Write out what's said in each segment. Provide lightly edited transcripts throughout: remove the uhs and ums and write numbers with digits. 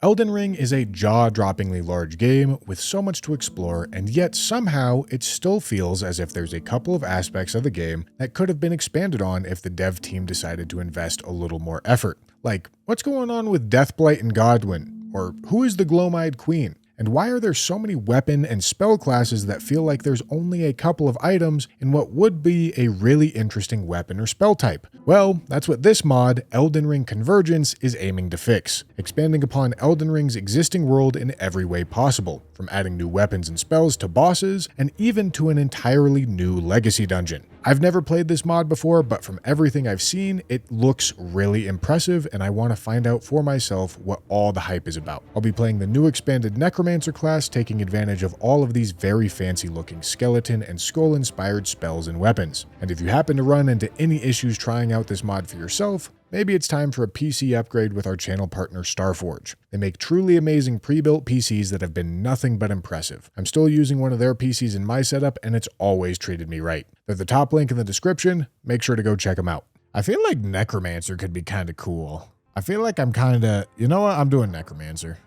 Elden Ring is a jaw-droppingly large game with so much to explore, and yet somehow it still feels as if there's a couple of aspects of the game that could have been expanded on if the dev team decided to invest a little more effort. Like, what's going on with Deathblight and Godwyn? Or who is the Gloam-Eyed Queen? And why are there so many weapon and spell classes that feel like there's only a couple of items in what would be a really interesting weapon or spell type? Well, that's what this mod, Elden Ring Convergence, is aiming to fix, expanding upon Elden Ring's existing world in every way possible, from adding new weapons and spells to bosses, and even to an entirely new legacy dungeon. I've never played this mod before, but from everything I've seen, it looks really impressive, and I want to find out for myself what all the hype is about. I'll be playing the new expanded Necromancer class, taking advantage of all of these very fancy looking skeleton and skull inspired spells and weapons. And if you happen to run into any issues trying out this mod for yourself, maybe it's time for a PC upgrade with our channel partner Starforge. They make truly amazing pre-built PCs that have been nothing but impressive. I'm still using one of their PCs in my setup, and it's always treated me right. They're the top link in the description. Make sure to go check them out. I feel like Necromancer could be kind of cool. I feel like I'm kind of, you know what? I'm doing Necromancer.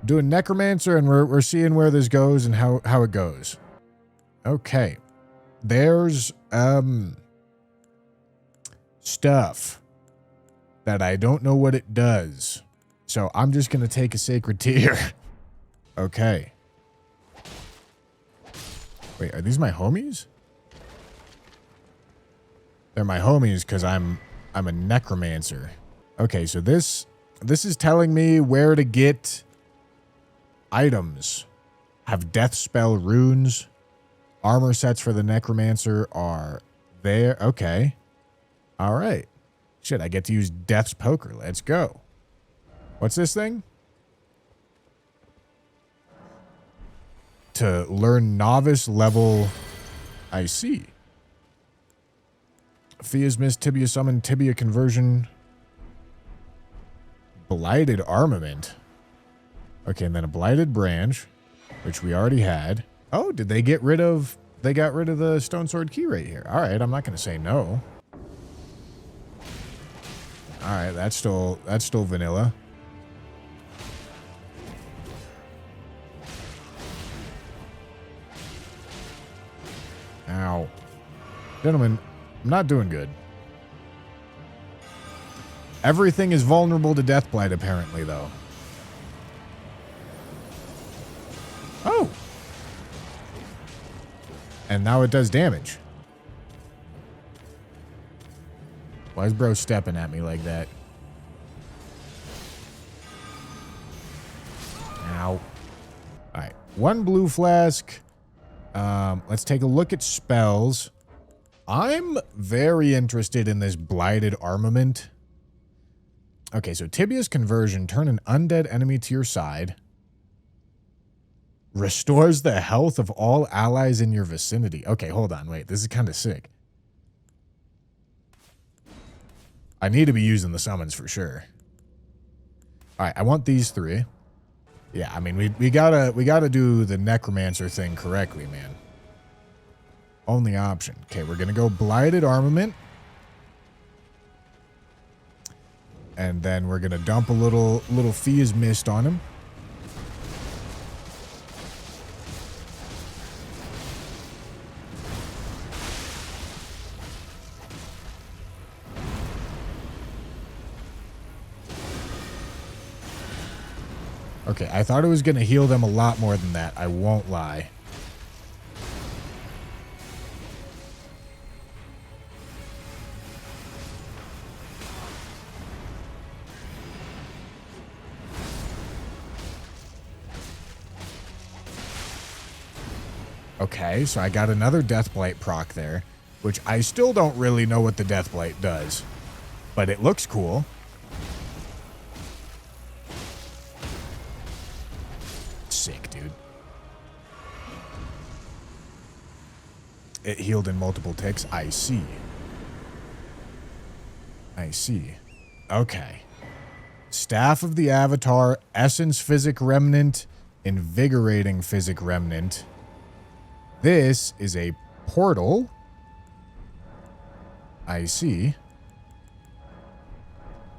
Doing Necromancer, and we're seeing where this goes and how it goes. Okay. There's, stuff that I don't know what it does. So I'm just going to take a sacred tear. Okay. Wait, are these my homies? They're my homies because I'm a necromancer. Okay, so this is telling me where to get items. Have death spell runes. Armor sets for the necromancer are there. Okay. All right. Shit, I get to use Death's Poker. Let's go. What's this thing? To learn novice level. I see. Fia's Mist, Tibia Summon, Tibia Conversion. Blighted Armament. Okay, and then a Blighted Branch, which we already had. Oh, did they get rid of... They got rid of the Stone Sword Key right here. All right, I'm not going to say no. All right, that's still vanilla. Ow. Gentlemen, I'm not doing good. Everything is vulnerable to Deathblight, apparently, though. Oh! And now it does damage. Why is bro stepping at me like that? Ow. Alright. One blue flask. Let's take a look at spells. I'm very interested in this Blighted Armament. Okay, so Tibia's Conversion. Turn an undead enemy to your side. Restores the health of all allies in your vicinity. Okay, hold on. Wait, this is kind of sick. I need to be using the summons for sure. All right, I want these three. Yeah, I mean, we gotta do the Necromancer thing correctly, man. Only option. Okay, we're gonna go Blighted Armament. And then we're gonna dump a little Fia's Mist on him. Okay, I thought it was going to heal them a lot more than that. I won't lie. Okay, so I got another Deathblight proc there, which I still don't really know what the Deathblight does, but it looks cool. Sick, dude. It healed in multiple ticks. I see. I see. Okay. Staff of the Avatar, Essence Physic Remnant, Invigorating Physic Remnant. This is a portal. I see.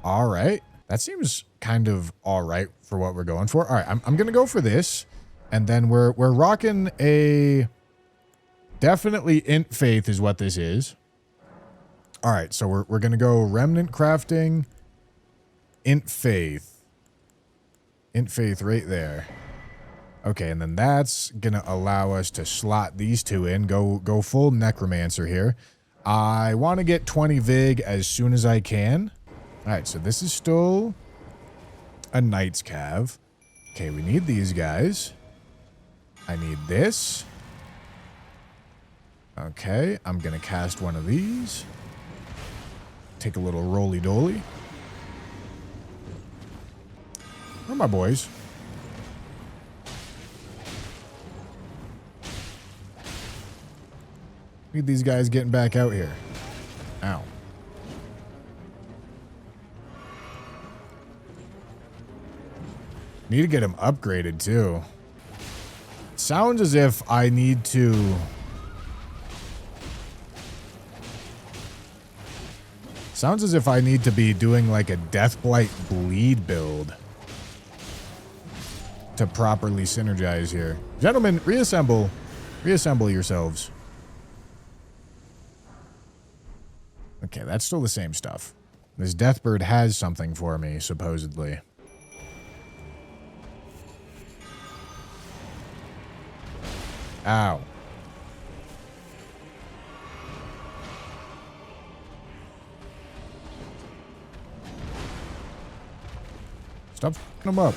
All right. That seems kind of all right for what we're going for. All right, I'm going to go for this. And then we're rocking a... Definitely Int Faith is what this is. All right, so we're going to go Remnant Crafting, Int Faith. Int Faith right there. Okay, and then that's going to allow us to slot these two in. Go full Necromancer here. I want to get 20 Vig as soon as I can. All right, so this is still a Knight's Cav. Okay, we need these guys. I need this. Okay, I'm going to cast one of these. Take a little roly-doly. Where are my boys? Need these guys getting back out here. Ow. Need to get him upgraded, too. Sounds as if I need to... Sounds as if I need to be doing like a Deathblight bleed build to properly synergize here. Gentlemen, reassemble. Reassemble yourselves. Okay, that's still the same stuff. This Deathbird has something for me, supposedly. Ow. Stop f***ing them up.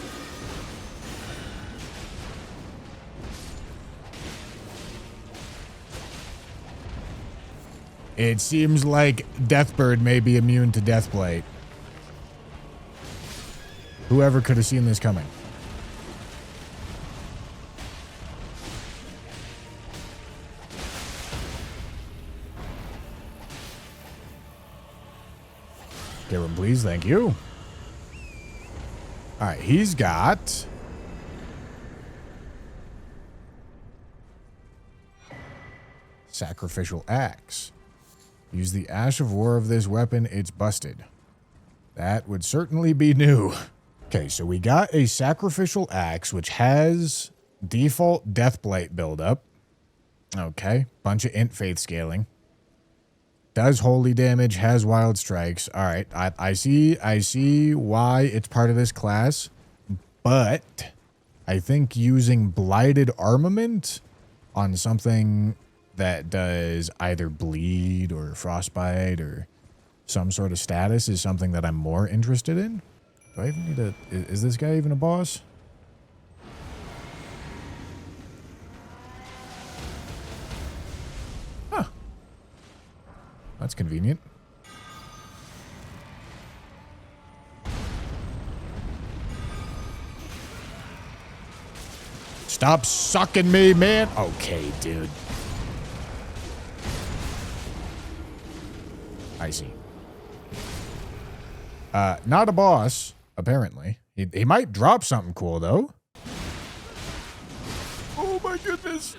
It seems like Deathbird may be immune to Deathblight. Whoever could have seen this coming. Kill him, please. Thank you. All right, he's got... Sacrificial Axe. Use the Ash of War of this weapon, it's busted. That would certainly be new. Okay, so we got a Sacrificial Axe, which has default Deathblight buildup. Okay, bunch of Int Faith scaling. Does holy damage, has wild strikes. All right, I see why it's part of this class, but I think using blighted armament on something that does either bleed or frostbite or some sort of status is something that I'm more interested in. Do I even need a... Is this guy even a boss? Huh. That's convenient. Stop sucking me, man. Okay, dude. I see. Not a boss, apparently. He might drop something cool, though. Oh, my goodness.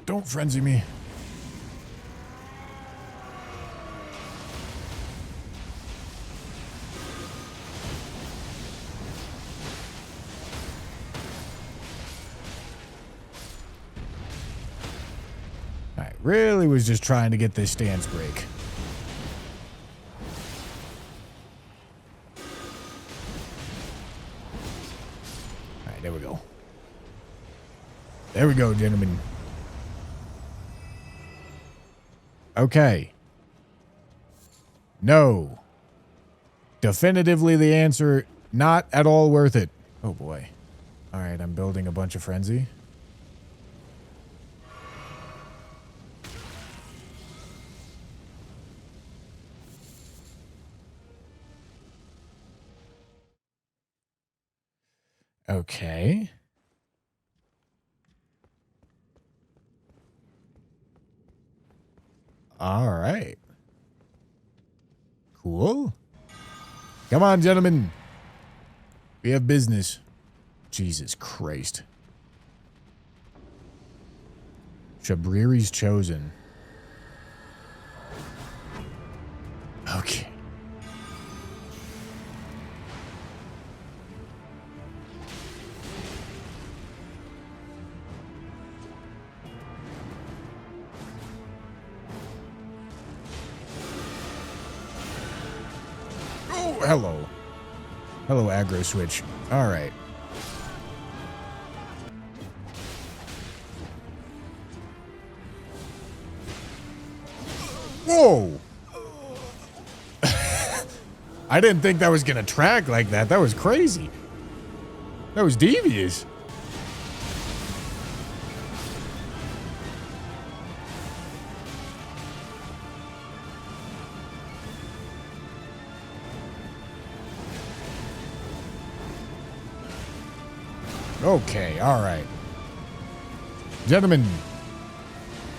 Don't frenzy me. I really was just trying to get this stance break. There we go. There we go, gentlemen. Okay. No. Definitively the answer, not at all worth it. Oh boy. All right, I'm building a bunch of frenzy. Okay. All right. Cool. Come on, gentlemen. We have business. Jesus Christ. Shabriri's chosen. Okay. Oh, hello. Hello, aggro switch. All right. Whoa. I didn't think that was going to track like that. That was crazy. That was devious. Okay, all right. Gentlemen,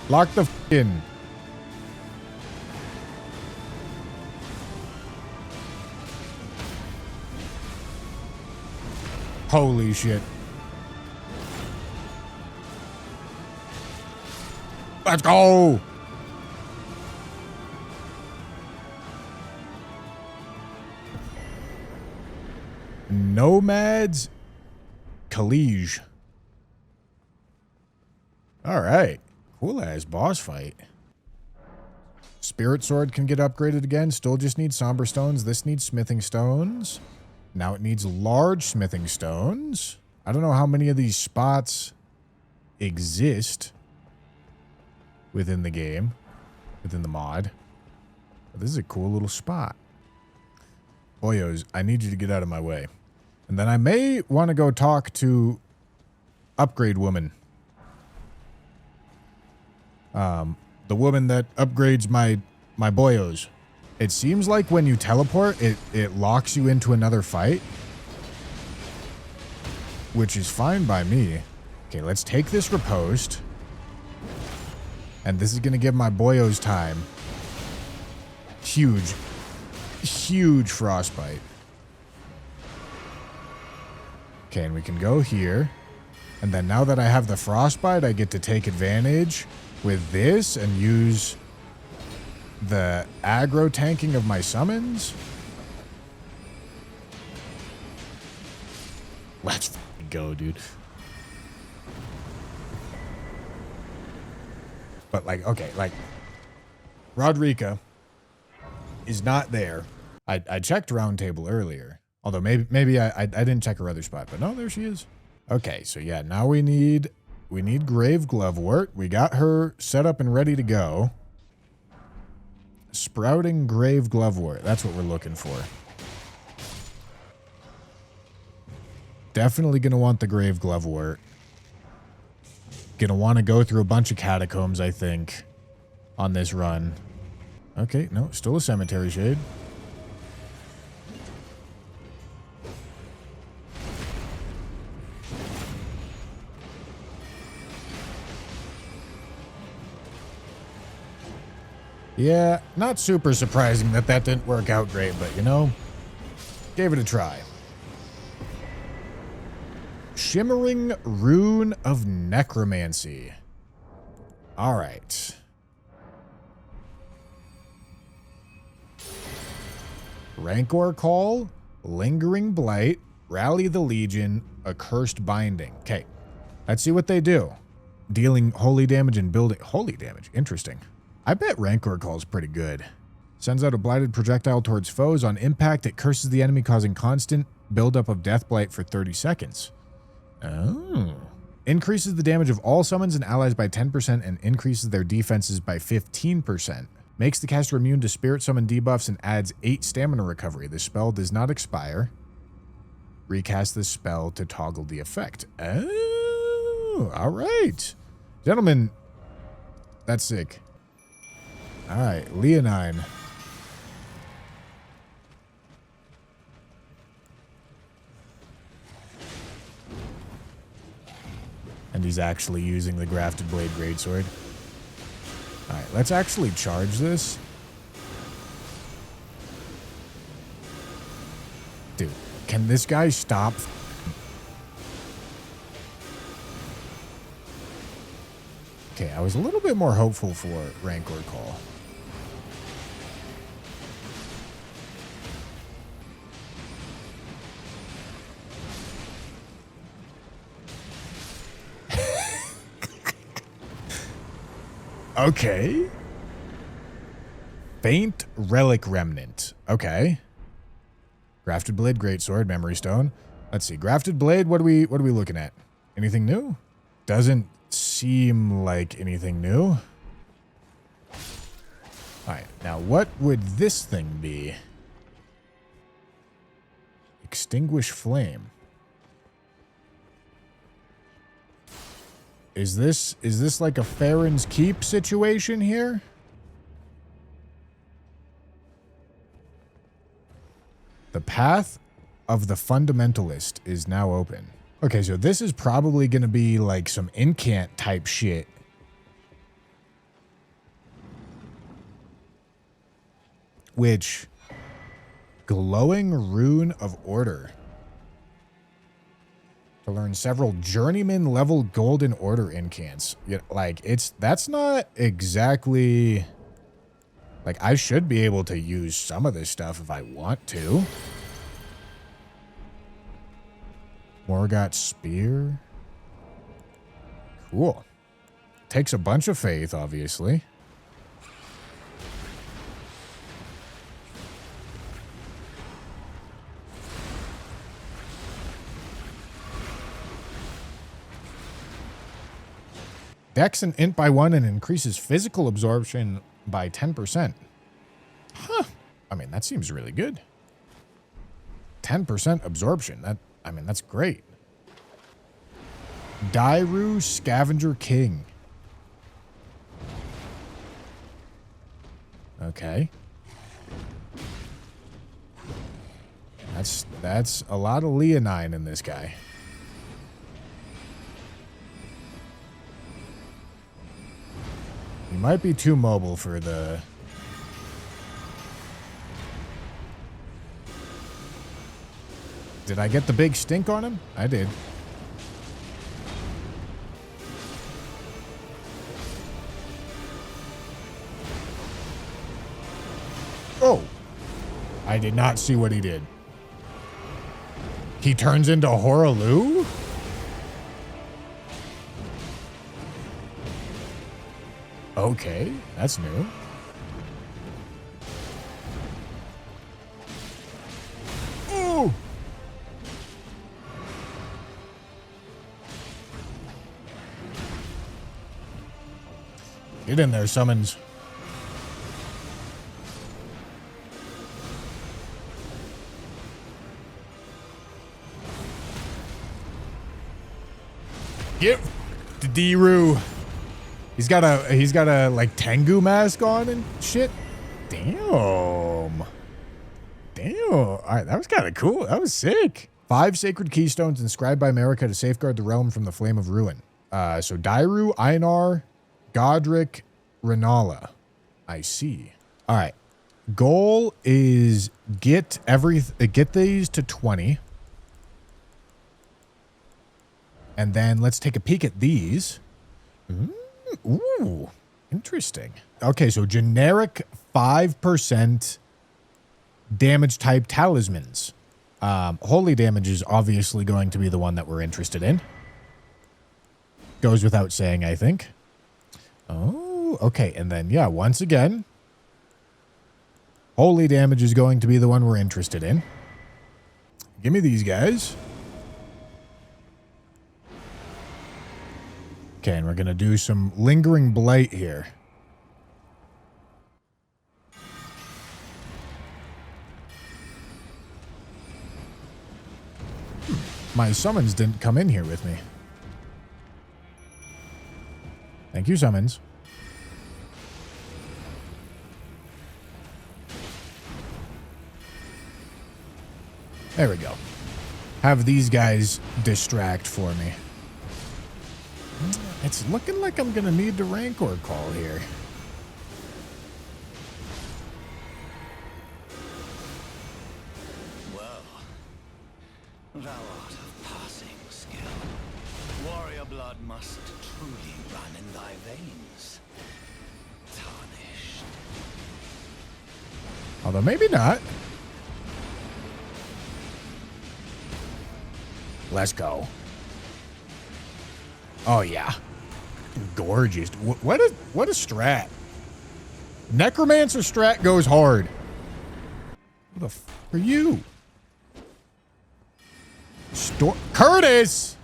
lock the in. Holy shit. Let's go. Nomads College. All right. Cool ass boss fight. Spirit sword can get upgraded again. Still just needs somber stones. This needs smithing stones. Now it needs large smithing stones. I don't know how many of these spots exist within the game, within the mod. But this is a cool little spot. Boyos, I need you to get out of my way. And then I may want to go talk to Upgrade Woman. The woman that upgrades my boyos. It seems like when you teleport, it locks you into another fight. Which is fine by me. Okay, let's take this riposte. And this is going to give my boyos time. Huge. Huge frostbite. Okay, and we can go here. And then now that I have the frostbite, I get to take advantage with this and use the aggro tanking of my summons. Let's go, dude. But like, okay, like Rodrika is not there. I checked Roundtable earlier. Although maybe I didn't check her other spot, but no, there she is. Okay, so yeah, now we need Grave Glovewort. We got her set up and ready to go. Sprouting Grave Glovewort. That's what we're looking for. Definitely gonna want the Grave Glovewort. Gonna want to go through a bunch of catacombs, I think, on this run. Okay, no, still a cemetery shade. Yeah, not super surprising that didn't work out great, but you know, gave it a try. Shimmering Rune of Necromancy. All right. Rancor Call, Lingering Blight, Rally the Legion, Accursed Binding. Okay, let's see what they do. Dealing holy damage and building... Holy damage, interesting. I bet Rancor Call is pretty good. Sends out a blighted projectile towards foes. On impact, it curses the enemy, causing constant buildup of Death Blight for 30 seconds. Oh. Increases the damage of all summons and allies by 10% and increases their defenses by 15%. Makes the caster immune to spirit summon debuffs and adds 8 stamina recovery. The spell does not expire. Recast this spell to toggle the effect. Oh, all right. Gentlemen, that's sick. All right, Leonine. And he's actually using the Grafted Blade Greatsword. All right, let's actually charge this. Dude, can this guy stop? Okay, I was a little bit more hopeful for Rancor Call. Okay. Faint Relic Remnant. Okay. Grafted blade, greatsword, memory stone. Let's see. Grafted blade, what are we looking at? Anything new? Doesn't seem like anything new. Alright, now what would this thing be? Extinguish flame. Is this like a Farron's Keep situation here? The path of the fundamentalist is now open. Okay, so this is probably going to be like some incant type shit. Which, glowing rune of order. To learn several journeyman level golden order incants. Yeah, like that's not exactly, like I should be able to use some of this stuff if I want to. Morgoth spear. Cool. Takes a bunch of faith, obviously. Dex and int by 1 and increases physical absorption by 10%. Huh. I mean, that seems really good. 10% absorption. That's great. Dairu Scavenger King. Okay. That's a lot of leonine in this guy. He might be too mobile for the... Did I get the big stink on him? I did. Oh! I did not see what he did. He turns into Horaloo? Okay, that's new. Ooh! Get in there, summons. Get the D-Roo. He's got a like Tengu mask on and shit. Damn. All right, that was kind of cool. That was sick. 5 sacred keystones inscribed by America to safeguard the realm from the flame of ruin. So Dairu, Einar, Godric, Renala. I see. All right. Goal is get these to 20. And then let's take a peek at these. Ooh, interesting. Okay, so generic 5% damage type talismans. Holy damage is obviously going to be the one that we're interested in. Goes without saying, I think. Oh, okay. And then, yeah, once again, holy damage is going to be the one we're interested in. Give me these guys. Okay, and we're going to do some lingering blight here. My summons didn't come in here with me. Thank you, summons. There we go. Have these guys distract for me. It's looking like I'm going to need the Rancor call here. Well, thou art of passing skill. Warrior blood must truly run in thy veins. Tarnished. Although maybe not. Let's go. Oh, yeah. Gorgeous. What a strat. Necromancer strat goes hard. Who the f are you? Curtis!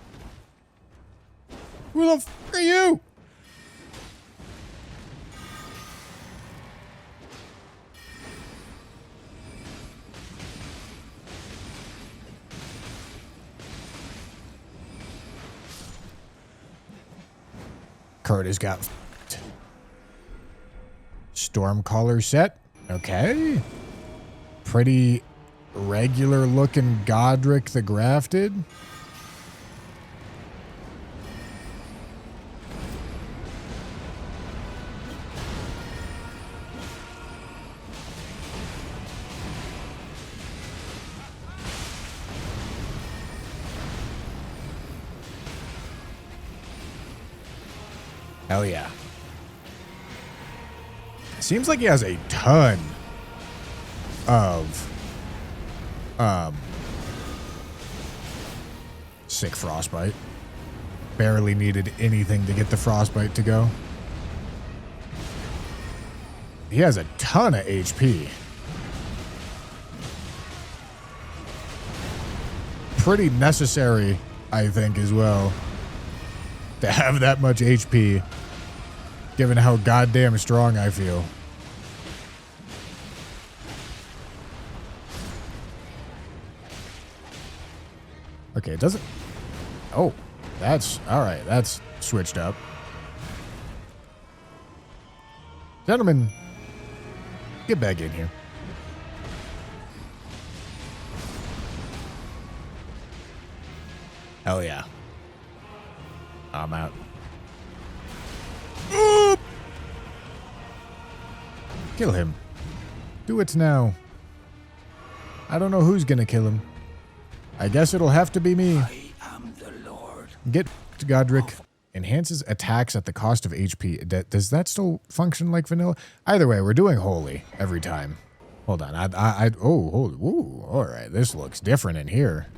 Who the f are you? Curtis got f***ed. Stormcaller set. Okay. Pretty regular looking Godric the Grafted. Hell yeah. Seems like he has a ton of sick frostbite. Barely needed anything to get the frostbite to go. He has a ton of HP. Pretty necessary, I think, as well, to have that much HP, given how goddamn strong I feel. Okay, it doesn't... Oh, that's... Alright, that's switched up. Gentlemen, get back in here. Hell yeah. I'm out. Oop! Kill him. Do it now. I don't know who's gonna kill him. I guess it'll have to be me. I am the Lord. Get to Godric. Enhances attacks at the cost of HP. Does that still function like vanilla? Either way, we're doing holy every time. Hold on. Ooh, all right. This looks different in here.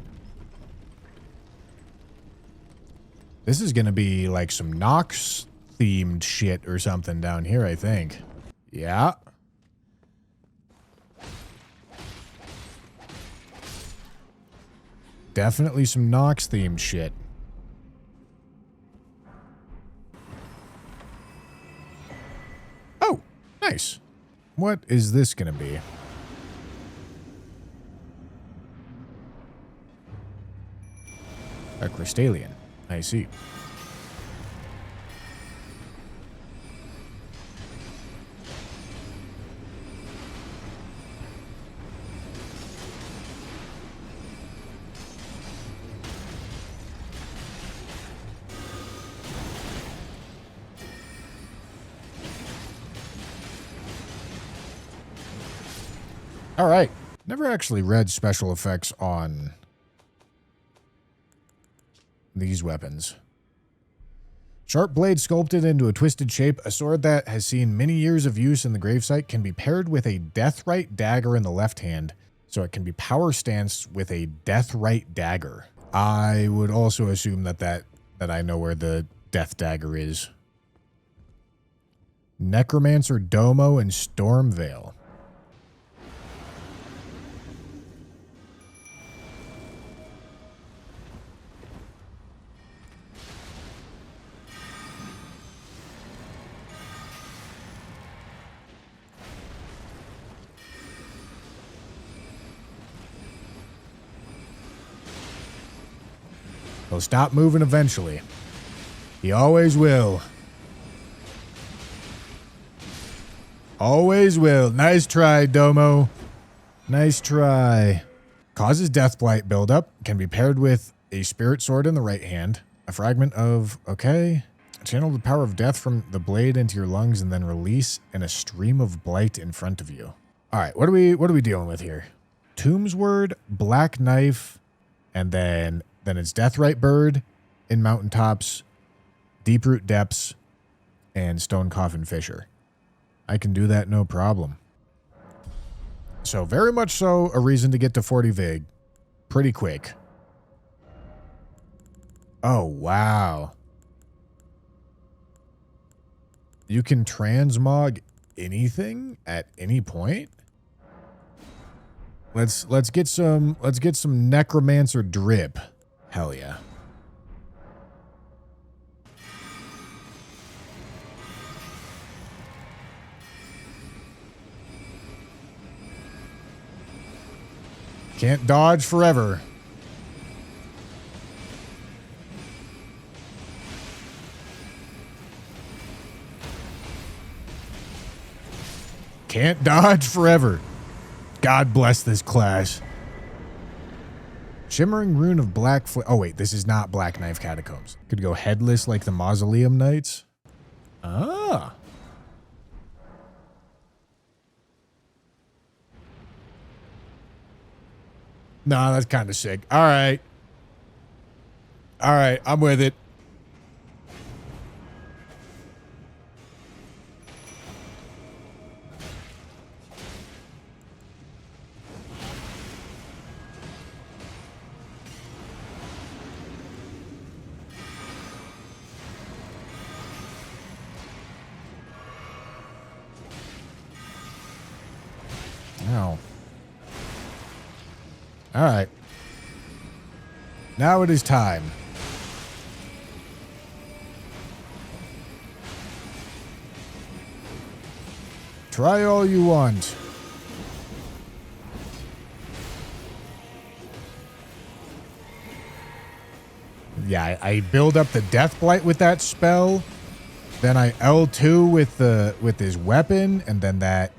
This is going to be like some Nox themed shit or something down here, I think. Yeah. Definitely some Nox themed shit. Oh, nice. What is this going to be? A Crystallian. I see. All right. Never actually read special effects on these weapons. Sharp blade sculpted into a twisted shape, a sword that has seen many years of use in the gravesite can be paired with a deathrite dagger in the left hand, so it can be power stance with a deathrite dagger. I would also assume that I know where the death dagger is. Necromancer Domo and Stormveil. He'll stop moving eventually. He always will. Always will. Nice try, Domo. Nice try. Causes Deathblight buildup. Can be paired with a spirit sword in the right hand. A fragment of... Okay. Channel the power of death from the blade into your lungs and then release in a stream of blight in front of you. All right. What are we dealing with here? Tomb's Word, Black Knife, and then it's Deathrite Bird in Mountaintops, Deeproot Depths, and Stone Coffin Fisher. I can do that no problem. So very much so a reason to get to 40 Vig pretty quick. Oh, wow. You can transmog anything at any point? Let's get some Necromancer drip. Hell yeah. Can't dodge forever. Can't dodge forever. God bless this class. Shimmering Rune of Black oh wait, this is not Black Knife Catacombs. Could go headless like the Mausoleum Knights. Ah. Nah, that's kind of sick. All right. All right, I'm with it. Ow. All right. Now it is time. Try all you want. Yeah, I build up the Death Blight with that spell. Then I L2 with his weapon, and then that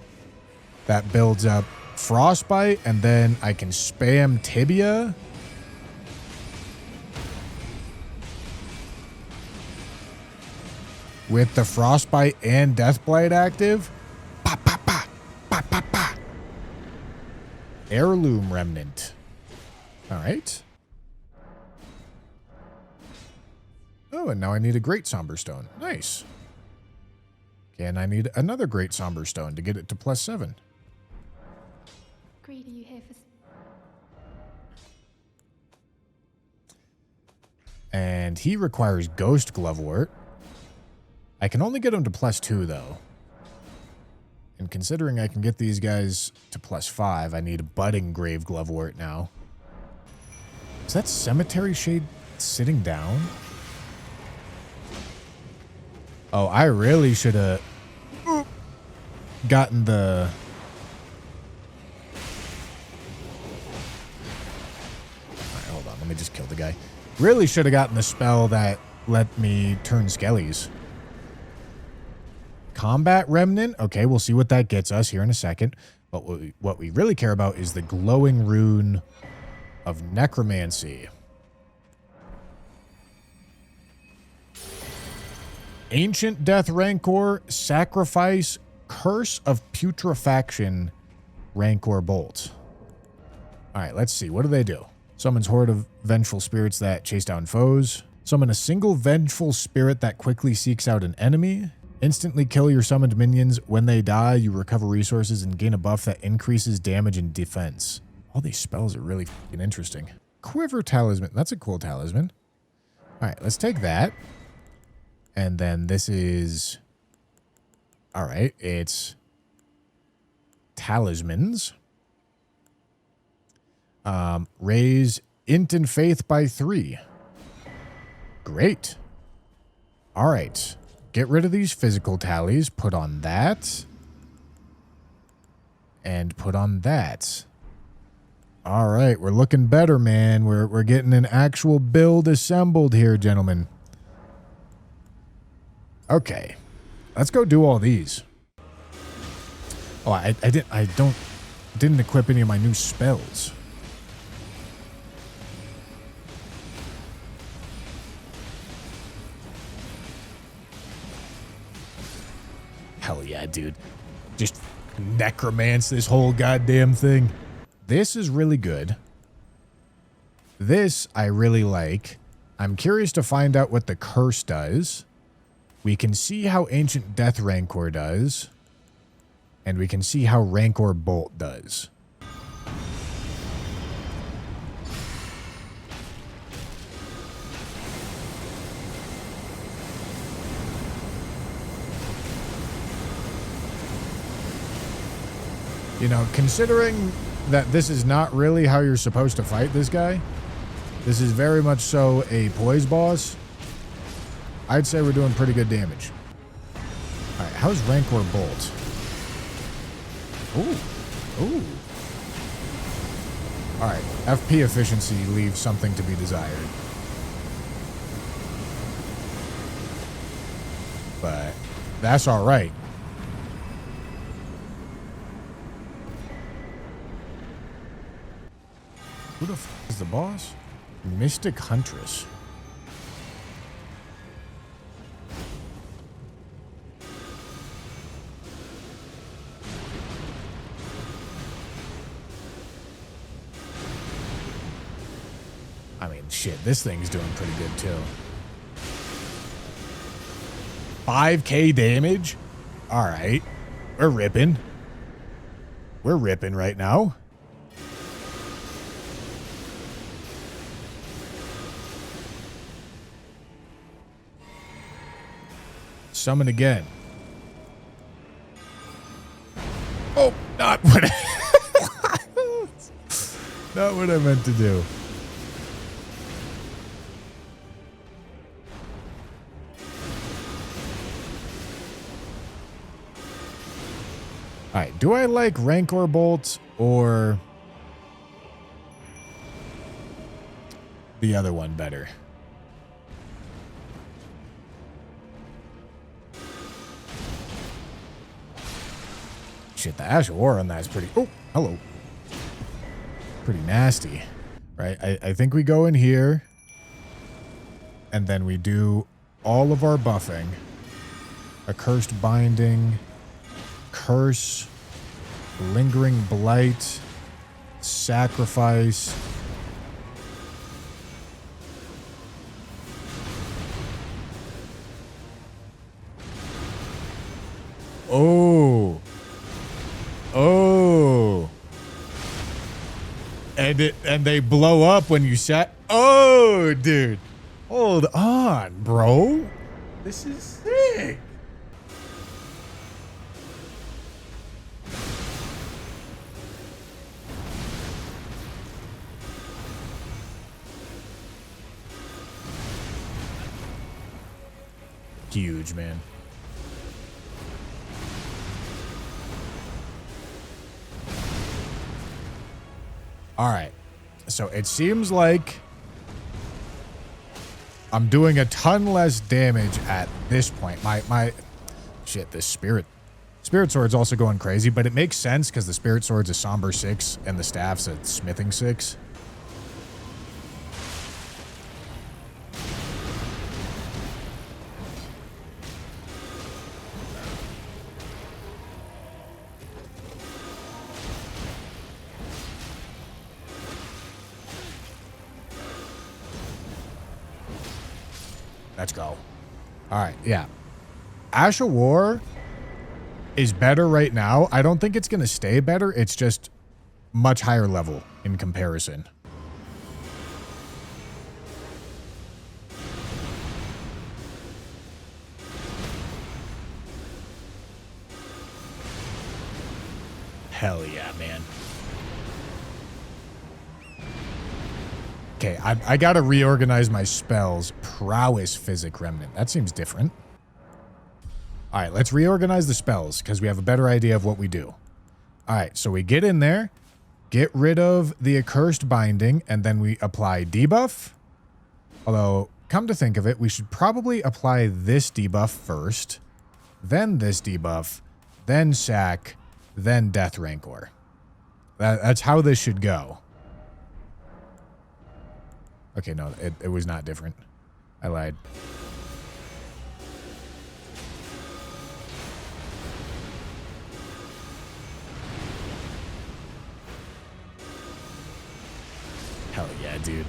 builds up Frostbite, and then I can spam Tibia. With the Frostbite and Deathblight active. Pa, pa, pa, pa, pa, pa. Heirloom Remnant. All right. Oh, and now I need a Great Somber Stone. Nice. And I need another Great Somber Stone to get it to +7. Greed, are you here for... And he requires Ghost Glovewort. I can only get him to +2, though. And considering I can get these guys to +5, I need a Budding Grave Glovewort now. Is that Cemetery Shade sitting down? Oh, I really should have gotten the... Alright, hold on. Let me just kill the guy. Really should have gotten the spell that let me turn skellies. Combat Remnant. Okay, we'll see what that gets us here in a second. But what we really care about is the Glowing Rune of Necromancy. Ancient Death Rancor, Sacrifice, Curse of Putrefaction, Rancor Bolt. Alright, let's see. What do they do? Summons Horde of Vengeful Spirits that chase down foes. Summon a single Vengeful Spirit that quickly seeks out an enemy. Instantly kill your summoned minions. When they die, you recover resources and gain a buff that increases damage and defense. All these spells are really fucking interesting. Quiver Talisman. That's a cool talisman. Alright, let's take that. And then this is... Alright, it's... Talismans. Raise Int and Faith by 3. Great. Alright. Get rid of these physical tallies. Put on that. And put on that. Alright, we're looking better, man. We're getting an actual build assembled here, gentlemen. Okay, let's go do all these. Oh, I didn't equip any of my new spells. Hell yeah, dude. Just necromance this whole goddamn thing. This is really good. This I really like. I'm curious to find out what the curse does. We can see how Ancient Death Rancor does. And we can see how Rancor Bolt does. You know, considering that this is not really how you're supposed to fight this guy, This is very much so a poise boss. I'd say we're doing pretty good damage. All right, how's Rancor Bolt? Ooh, ooh. All right, FP efficiency leaves something to be desired. But that's all right. Who the f is the boss? Mystic Huntress. I mean, shit, this thing's doing pretty good, too. 5k damage? All right. We're ripping. We're ripping right now. Summon again. Oh, not what not what I meant to do. All right, do I like Rancor Bolt or the other one better? Shit, the Ash of War on that is pretty... Oh, hello. Pretty nasty, right? I think we go in here, and then we do all of our buffing. Accursed Binding, Curse, Lingering Blight, Sacrifice. Oh. Oh. And they blow up when you sat. Oh, dude. Hold on, bro. This is sick. Huge, man. All right. So it seems like I'm doing a ton less damage at this point. My shit, this Spirit Sword's also going crazy, but it makes sense because the Spirit Sword's a Somber 6 and the Staff's a Smithing 6. Let's go. All right, yeah. Ash of War is better right now. I don't think it's going to stay better. It's just much higher level in comparison. Hell yeah, man. Okay, I gotta reorganize my spells. Prowess Physic Remnant. That seems different. All right, let's reorganize the spells because we have a better idea of what we do. All right, so we get in there, get rid of the Accursed Binding, and then we apply debuff. Although, come to think of it, we should probably apply this debuff first, then this debuff, then sack, then Death Rancor. That's how this should go. Okay, no, it was not different. I lied. Hell yeah, dude.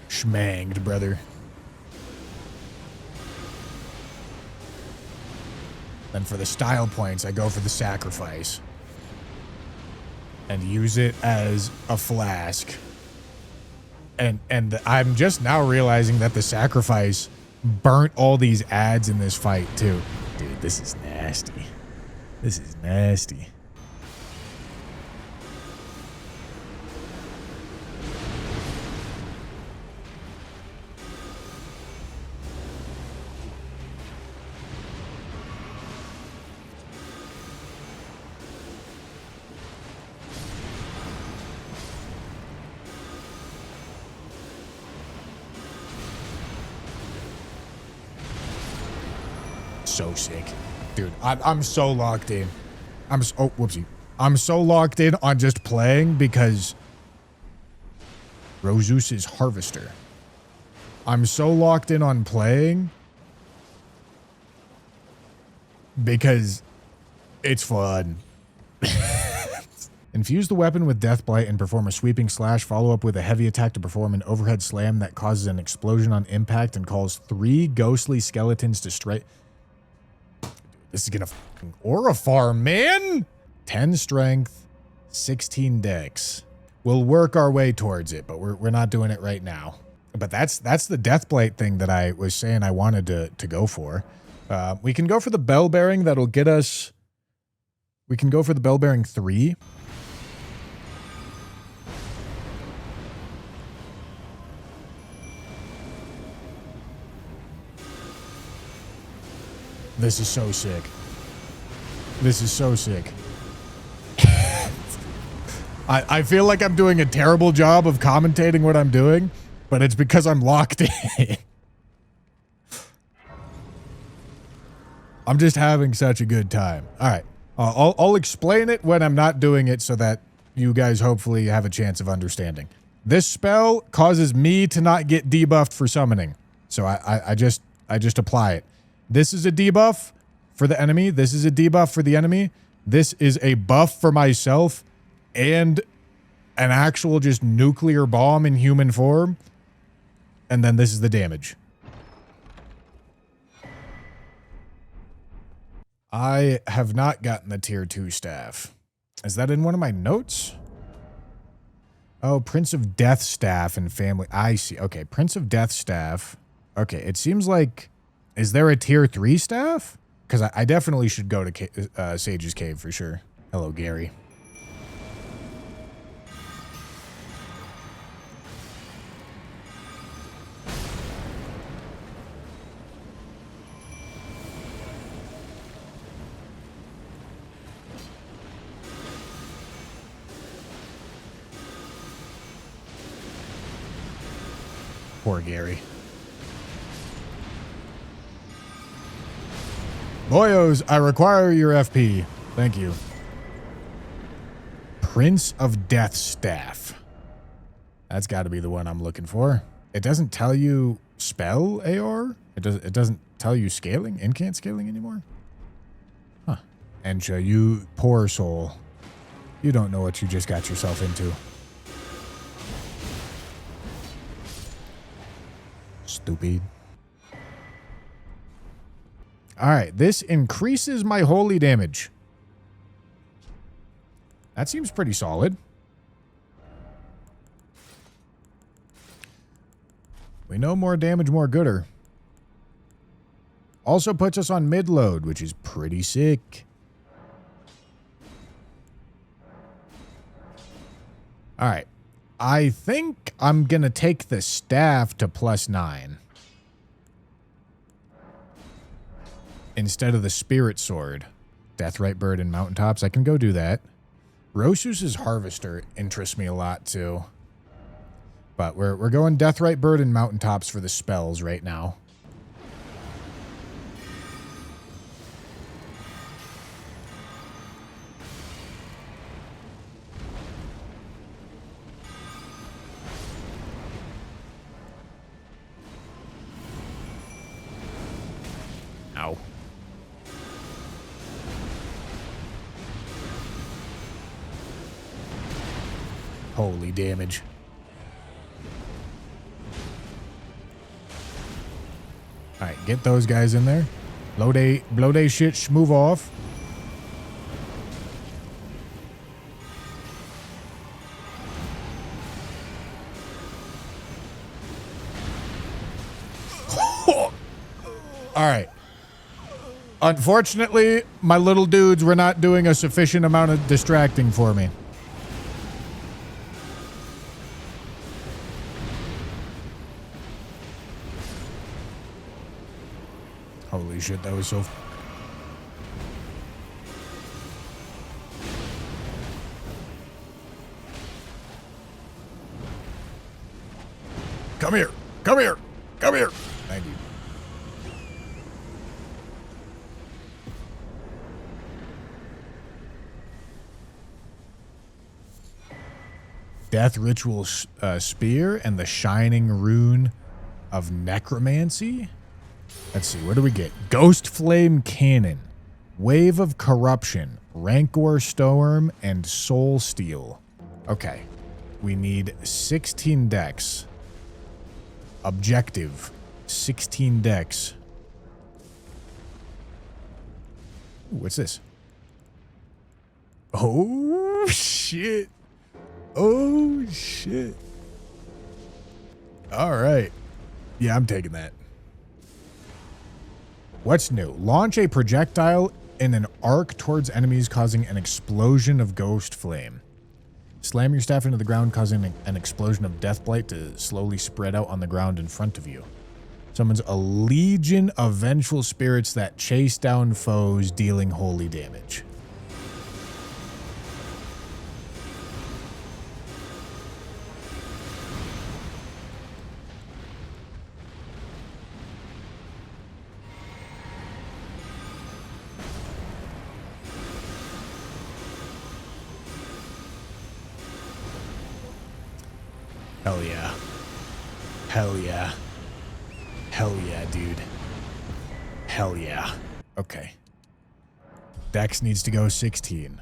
Schmanged, brother. Then for the style points, I go for the Sacrifice. And use it as a flask. And I'm just now realizing that the sacrifice burnt all these ads in this fight too. Dude, this is nasty. This is nasty. So sick. Dude, I'm so locked in. Oh, whoopsie. I'm so locked in on just playing because Roseus's Harvester. I'm so locked in on playing because it's fun. Infuse the weapon with Deathblight and perform a sweeping slash. Follow up with a heavy attack to perform an overhead slam that causes an explosion on impact and calls 3 ghostly skeletons to strike. This is gonna fucking aura farm, man! 10 strength, 16 dex. We'll work our way towards it, but we're not doing it right now. But that's the Deathblight thing that I was saying I wanted to go for. We can go for the Bell Bearing. That'll get us... We can go for the Bell Bearing 3. This is so sick. This is so sick. I feel like I'm doing a terrible job of commentating what I'm doing, but it's because I'm locked in. I'm just having such a good time. All right. I'll explain it when I'm not doing it so that you guys hopefully have a chance of understanding. This spell causes me to not get debuffed for summoning. So I just apply it. This is a debuff for the enemy. This is a debuff for the enemy. This is a buff for myself and an actual just nuclear bomb in human form. And then this is the damage. I have not gotten the tier 2 staff. Is that in one of my notes? Oh, Prince of Death staff and family. I see. Okay, Prince of Death staff. Okay, it seems like... Is there a tier 3 staff? Because I definitely should go to Sage's Cave for sure. Hello, Gary. Poor Gary. Boyos, I require your FP. Thank you. Prince of Death Staff. That's got to be the one I'm looking for. It doesn't tell you spell AR? It doesn't tell you scaling, incant scaling anymore? Huh. Ensha, you poor soul. You don't know what you just got yourself into. Stupid. Alright, this increases my holy damage. That seems pretty solid. We know more damage, more gooder. Also puts us on mid-load, which is pretty sick. Alright. I think I'm going to take the staff to +9. Instead of the spirit sword. Deathrite Bird and Mountaintops. I can go do that. Roseus's Harvester interests me a lot too. But we're going Deathrite Bird and Mountaintops for the spells right now. Ow. Holy damage. Alright, get those guys in there. Blow they shit, move off. All right. Unfortunately, my little dudes were not doing a sufficient amount of distracting for me. Holy shit, that was so... Come here. Come here. Come here. Thank you. Death Ritual Spear and the Shining Rune of Necromancy. Let's see, what do we get? Ghost Flame Cannon, Wave of Corruption, Rancor Storm, and Soul Steel. Okay, we need 16 decks. Objective, 16 decks. Ooh, what's this? Oh, shit. Oh, shit. All right. Yeah, I'm taking that. What's new? Launch a projectile in an arc towards enemies, causing an explosion of ghost flame. Slam your staff into the ground, causing an explosion of deathblight to slowly spread out on the ground in front of you. Summons a legion of vengeful spirits that chase down foes, dealing holy damage. Hell yeah. Hell yeah. Hell yeah, dude. Hell yeah. Okay. Dex needs to go 16.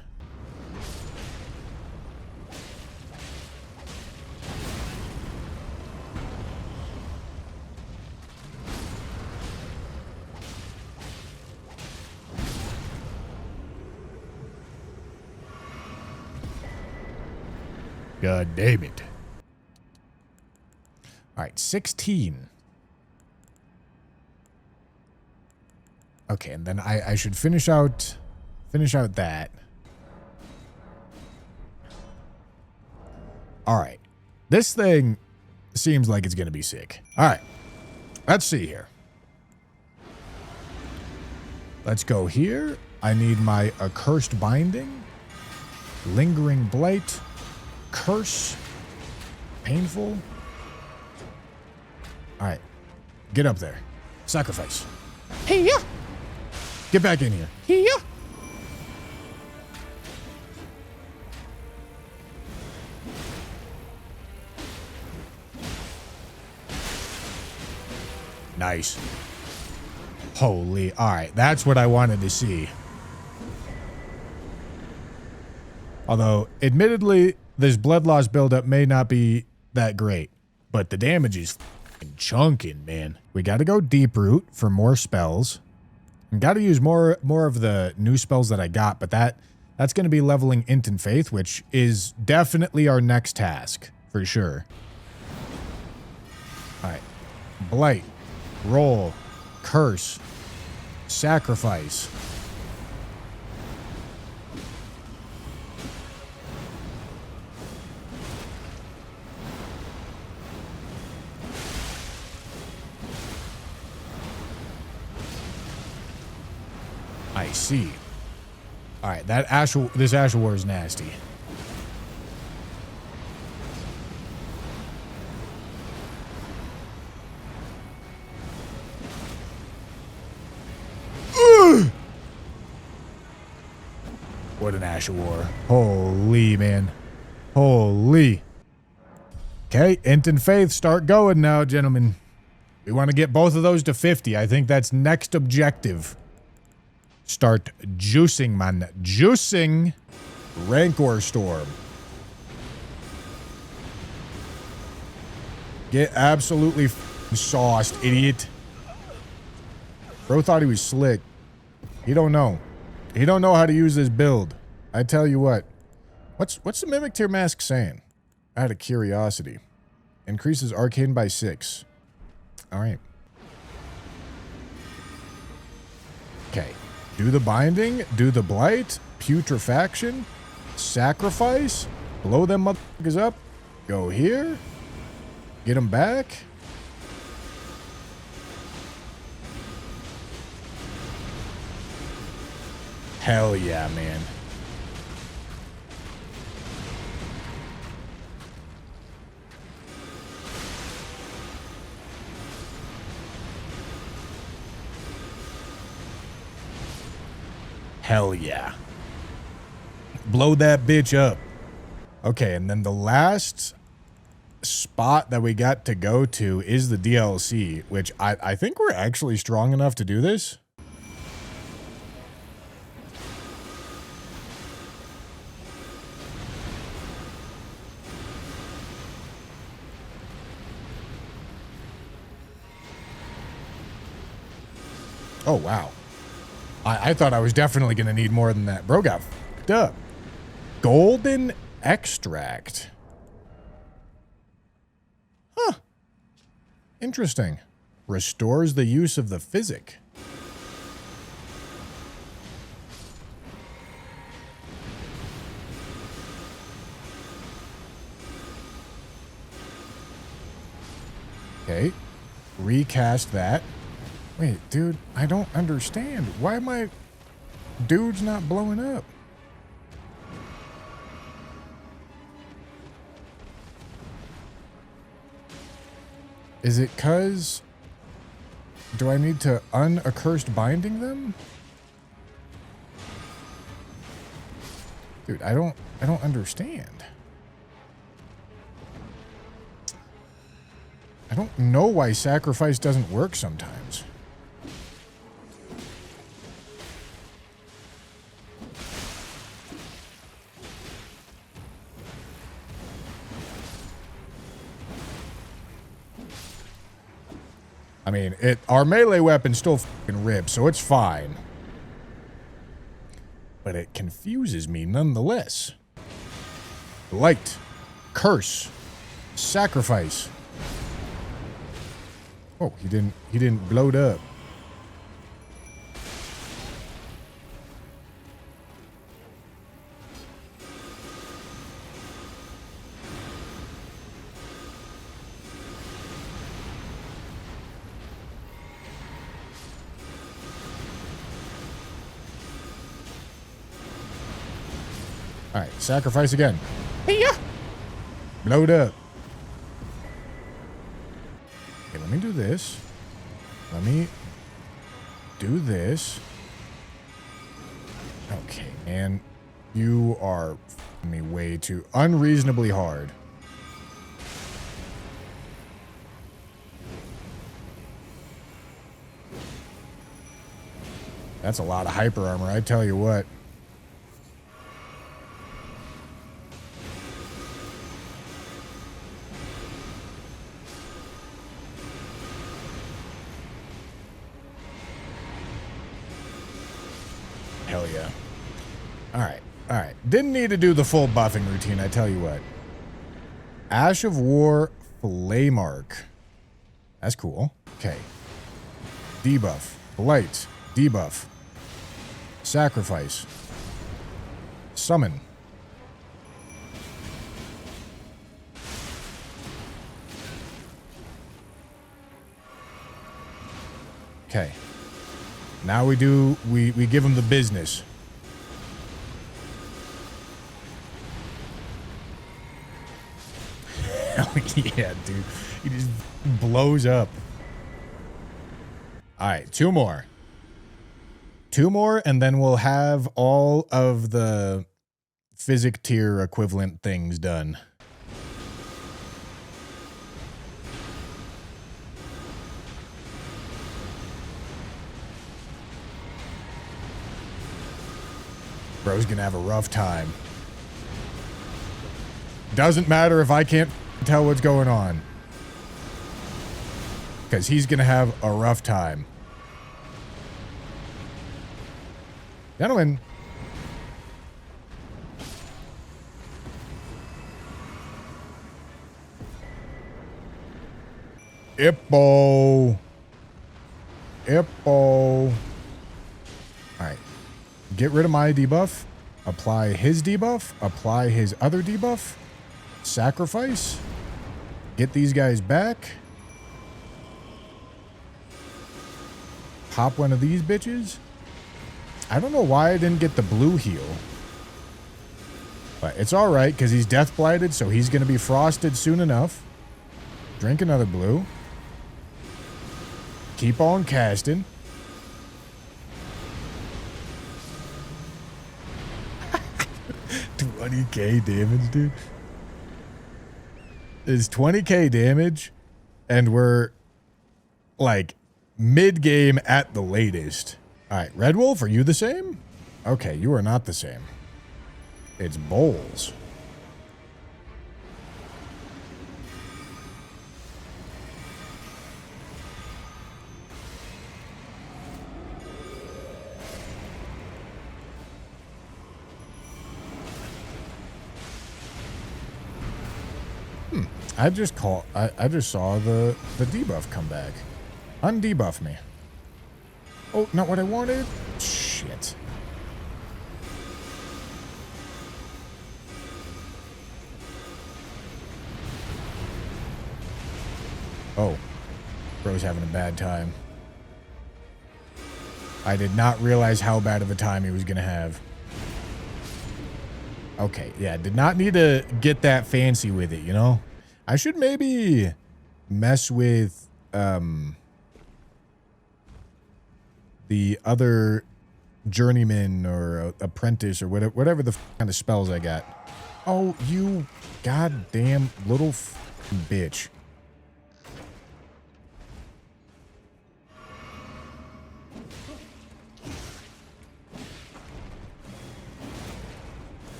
God damn it. All right, 16. Okay, and then I should finish out that. All right. This thing seems like it's going to be sick. All right. Let's see here. Let's go here. I need my Accursed Binding, Lingering Blight, Curse, Painful. All right. Get up there. Sacrifice. Hey, yeah. Get back in here. Hey, yeah. Nice. Holy. All right. That's what I wanted to see. Although, admittedly, this blood loss buildup may not be that great, but the damage is chunking, man. We got to go Deep Root for more spells. And got to use more of the new spells that I got, but that's going to be leveling Int and Faith, which is definitely our next task for sure. All right. Blight, roll, curse, sacrifice. I see. All right, this Ash War is nasty. What an Ash War. Holy, man. Holy. Okay, Int and Faith, start going now, gentlemen. We want to get both of those to 50. I think that's next objective. Start juicing, man. Juicing. Rancor Storm. Get absolutely sauced, idiot. Bro thought he was slick. He don't know. He don't know how to use this build. I tell you what. What's the Mimic Tier Mask saying? Out of curiosity. Increases Arcane by 6. All right. Okay. Do the binding, do the blight, putrefaction, sacrifice, blow them motherfuckers up, go here, get them back. Hell yeah, man. Hell yeah. Blow that bitch up. Okay, and then the last spot that we got to go to is the DLC, which I think we're actually strong enough to do this. Oh, wow. I thought I was definitely going to need more than that. Bro got f***ed up. Golden extract. Huh. Interesting. Restores the use of the physic. Okay. Recast that. Wait, dude, I don't understand. Why am I... Dude's not blowing up? Is it 'cause... Do I need to unaccursed binding them? Dude, I don't understand. I don't know why sacrifice doesn't work sometimes. I mean, our melee weapon still fucking rips, so it's fine. But it confuses me nonetheless. Light, curse, sacrifice. Oh, he didn't blow it up. All right, sacrifice again. Yeah. Blowed up. Okay, let me do this. Let me do this. Okay, man. You are f***ing me way too unreasonably hard. That's a lot of hyper armor, I tell you what. Hell yeah. Alright, alright. Didn't need to do the full buffing routine, I tell you what. Ash of War Flame Arc. That's cool. Okay. Debuff. Blight. Debuff. Sacrifice. Summon. Okay. Now we give him the business. Hell yeah, dude. He just blows up. All right, two more. Two more, and then we'll have all of the physic tier equivalent things done. Bro's gonna have a rough time. Doesn't matter if I can't tell what's going on. Because he's gonna have a rough time. Gentlemen. Ippo. Ippo. All right. Get rid of my debuff. Apply his debuff. Apply his other debuff. Sacrifice. Get these guys back. Pop one of these bitches. I don't know why I didn't get the blue heal. But it's alright, because he's death blighted, so he's going to be frosted soon enough. Drink another blue. Keep on casting. $20,000 damage, dude. It's 20k damage, and we're like mid-game at the latest. All right, Red Wolf, are you the same? Okay, you are not the same. It's Bowls. I just saw the debuff come back. Undebuff me. Oh, not what I wanted? Shit. Oh. Bro's having a bad time. I did not realize how bad of a time he was going to have. Okay, yeah, did not need to get that fancy with it, you know? I should maybe mess with the other journeyman or apprentice or whatever the kind of spells I got. Oh, you goddamn little bitch.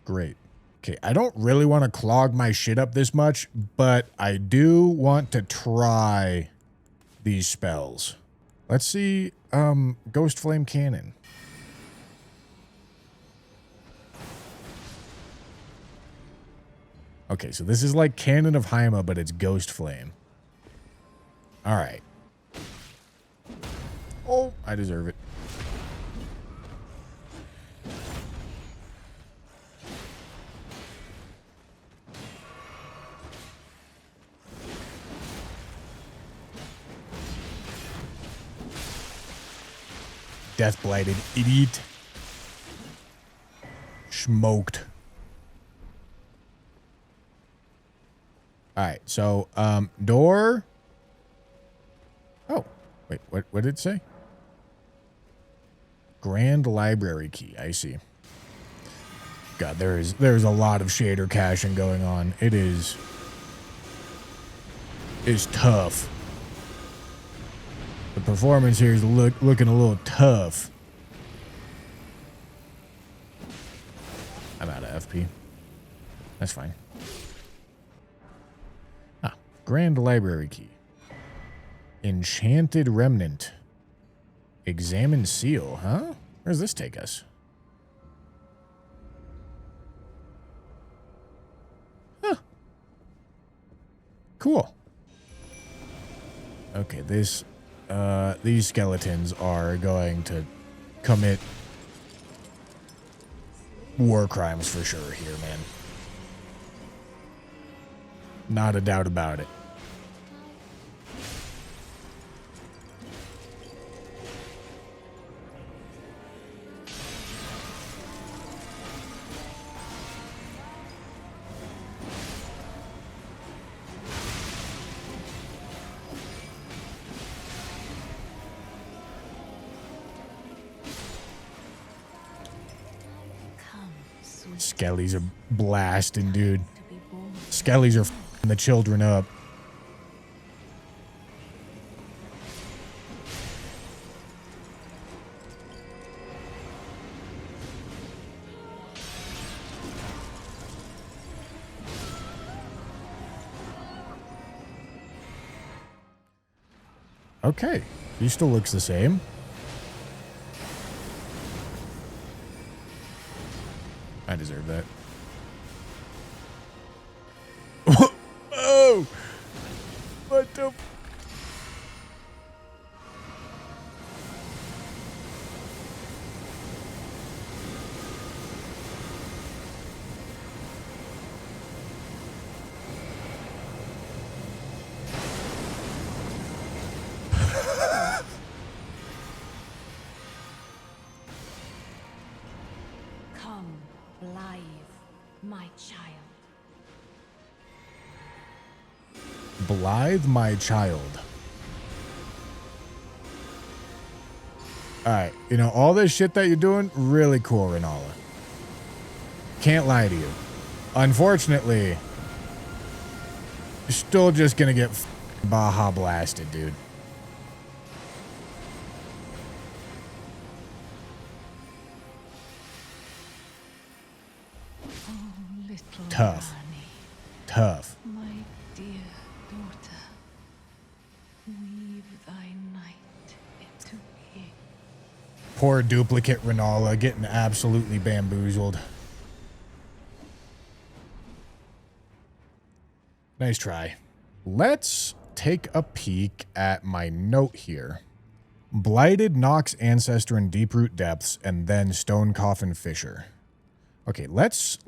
Great. Okay, I don't really want to clog my shit up this much, but I do want to try these spells. Let's see, Ghost Flame Cannon. Okay, so this is like Cannon of Haima, but it's Ghost Flame. All right. Oh, I deserve it. Death blighted idiot. Smoked. Alright, so door. Oh, wait, what did it say? Grand Library Key, I see. God, there's a lot of shader caching going on. It is tough. The performance here is looking a little tough. I'm out of FP. That's fine. Ah, Grand Library Key. Enchanted Remnant. Examine Seal, huh? Where does this take us? Huh. Cool. Okay, these skeletons are going to commit war crimes for sure here, man. Not a doubt about it. Skellies are blasting, dude. Skellies are f***ing the children up. Okay, he still looks the same. I deserve that. Oh! What the Blithe my child. Alright, you know, all this shit that you're doing, really cool, Renala. Can't lie to you. Unfortunately, you're still just gonna get Baja blasted, dude. Oh, little Tough. Rani, Tough. my dear daughter, weave thy night into being. Poor duplicate Renala getting absolutely bamboozled. Nice try. Let's take a peek at my note here. Blighted Nox Ancestor in Deeproot Depths, and then Stone Coffin Fisher. Okay, let's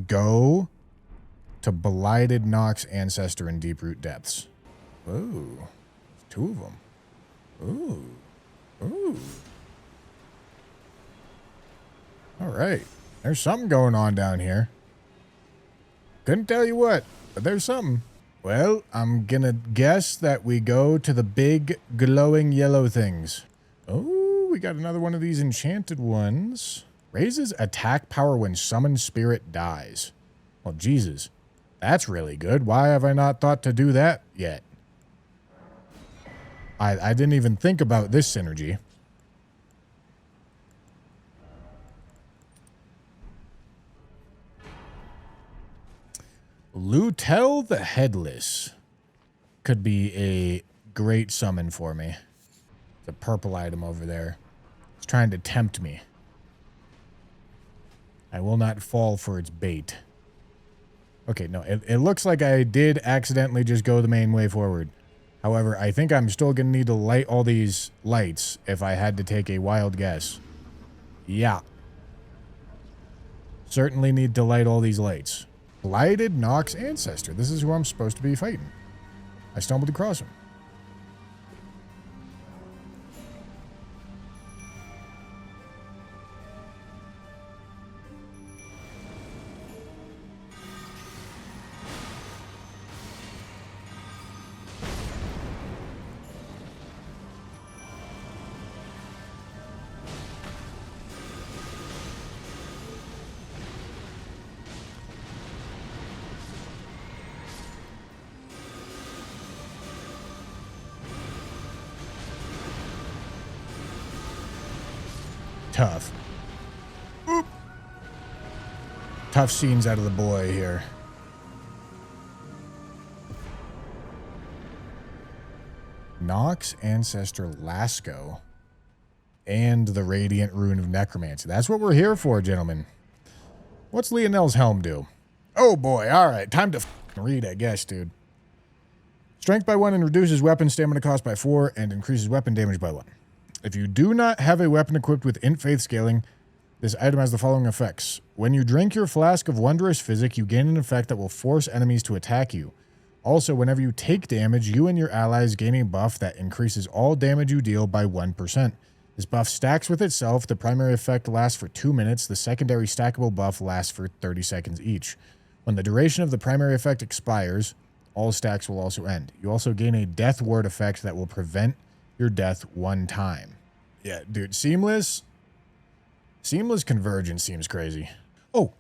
go to Blighted Nox Ancestor in Deeproot Depths. Ooh, 2 of them. Ooh. All right, there's something going on down here. Couldn't tell you what, but there's something. Well, I'm gonna guess that we go to the big glowing yellow things. Oh, we got another one of these enchanted ones. Raises attack power when summoned spirit dies. Well, Jesus, that's really good. Why have I not thought to do that yet? I didn't even think about this synergy. Lutel the Headless could be a great summon for me. The purple item over there. It's trying to tempt me. I will not fall for its bait. Okay, no, it looks like I did accidentally just go the main way forward. However, I think I'm still going to need to light all these lights if I had to take a wild guess. Yeah. Certainly need to light all these lights. Blighted Nox Ancestor. This is who I'm supposed to be fighting. I stumbled across him. Tough. Oop. Tough scenes out of the boy here. Nox Ancestor Lasco and the Radiant Rune of Necromancy. That's what we're here for, gentlemen. What's Leonel's helm do? Oh boy, alright. Time to read, I guess, dude. Strength by 1 and reduces weapon stamina cost by 4 and increases weapon damage by 1. If you do not have a weapon equipped with Int Faith scaling, this item has the following effects. When you drink your flask of Wondrous Physic, you gain an effect that will force enemies to attack you. Also, whenever you take damage, you and your allies gain a buff that increases all damage you deal by 1%. This buff stacks with itself. The primary effect lasts for 2 minutes. The secondary stackable buff lasts for 30 seconds each. When the duration of the primary effect expires, all stacks will also end. You also gain a Death Ward effect that will prevent your death 1 time. Yeah, dude, Seamless Convergence seems crazy. Oh,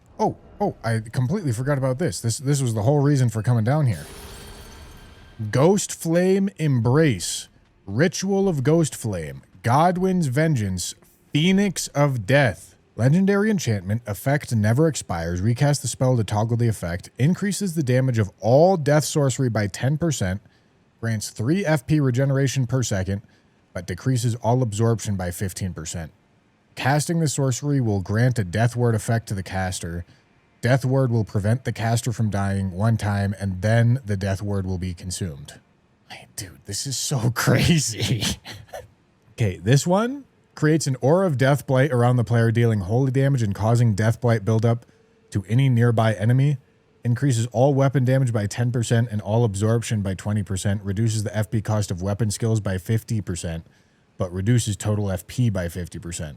I completely forgot about this. This was the whole reason for coming down here. Ghost Flame Embrace. Ritual of Ghost Flame. Godwin's Vengeance. Phoenix of Death. Legendary enchantment. Effect never expires. Recast the spell to toggle the effect. Increases the damage of all death sorcery by 10%. Grants 3 FP regeneration per second, but decreases all absorption by 15%. Casting the sorcery will grant a Death Ward effect to the caster. Death Ward will prevent the caster from dying 1 time, and then the Death Ward will be consumed. Hey, dude, this is so crazy. Okay, this one creates an aura of Death Blight around the player, dealing holy damage and causing Death Blight buildup to any nearby enemy. Increases all weapon damage by 10% and all absorption by 20%. Reduces the FP cost of weapon skills by 50%, but reduces total FP by 50%.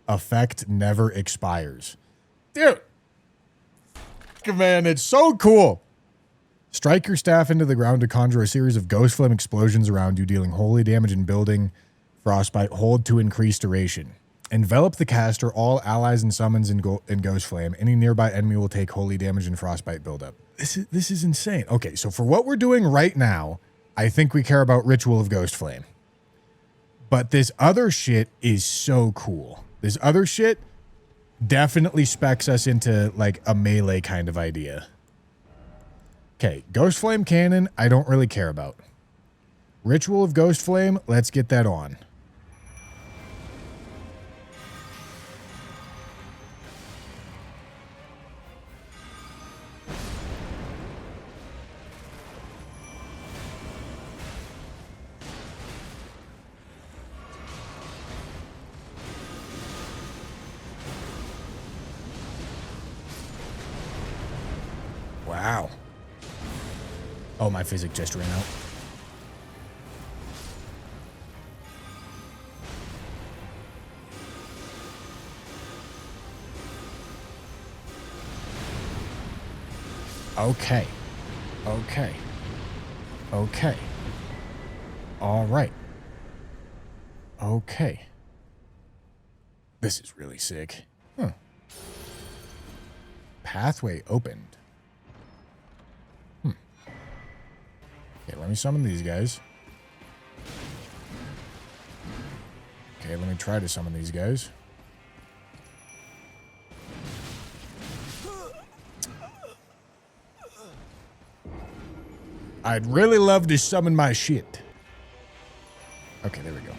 Effect never expires. Dude! Man, it's so cool. Strike your staff into the ground to conjure a series of ghost flame explosions around you, dealing holy damage and building frostbite. Hold to increase duration. Envelop the caster, all allies and summons in ghost flame. Any nearby enemy will take holy damage and frostbite buildup. This is insane. Okay, so for what we're doing right now, I think we care about Ritual of Ghost Flame. But this other shit is so cool. This other shit definitely specs us into like a melee kind of idea. Okay, Ghost Flame Cannon, I don't really care about. Ritual of Ghost Flame, let's get that on. Wow. Oh, my physic just ran out. Okay. Okay. Okay. All right. Okay. This is really sick. Huh. Pathway opened. Okay, let me summon these guys. Okay, let me try to summon these guys. I'd really love to summon my shit. Okay, there we go.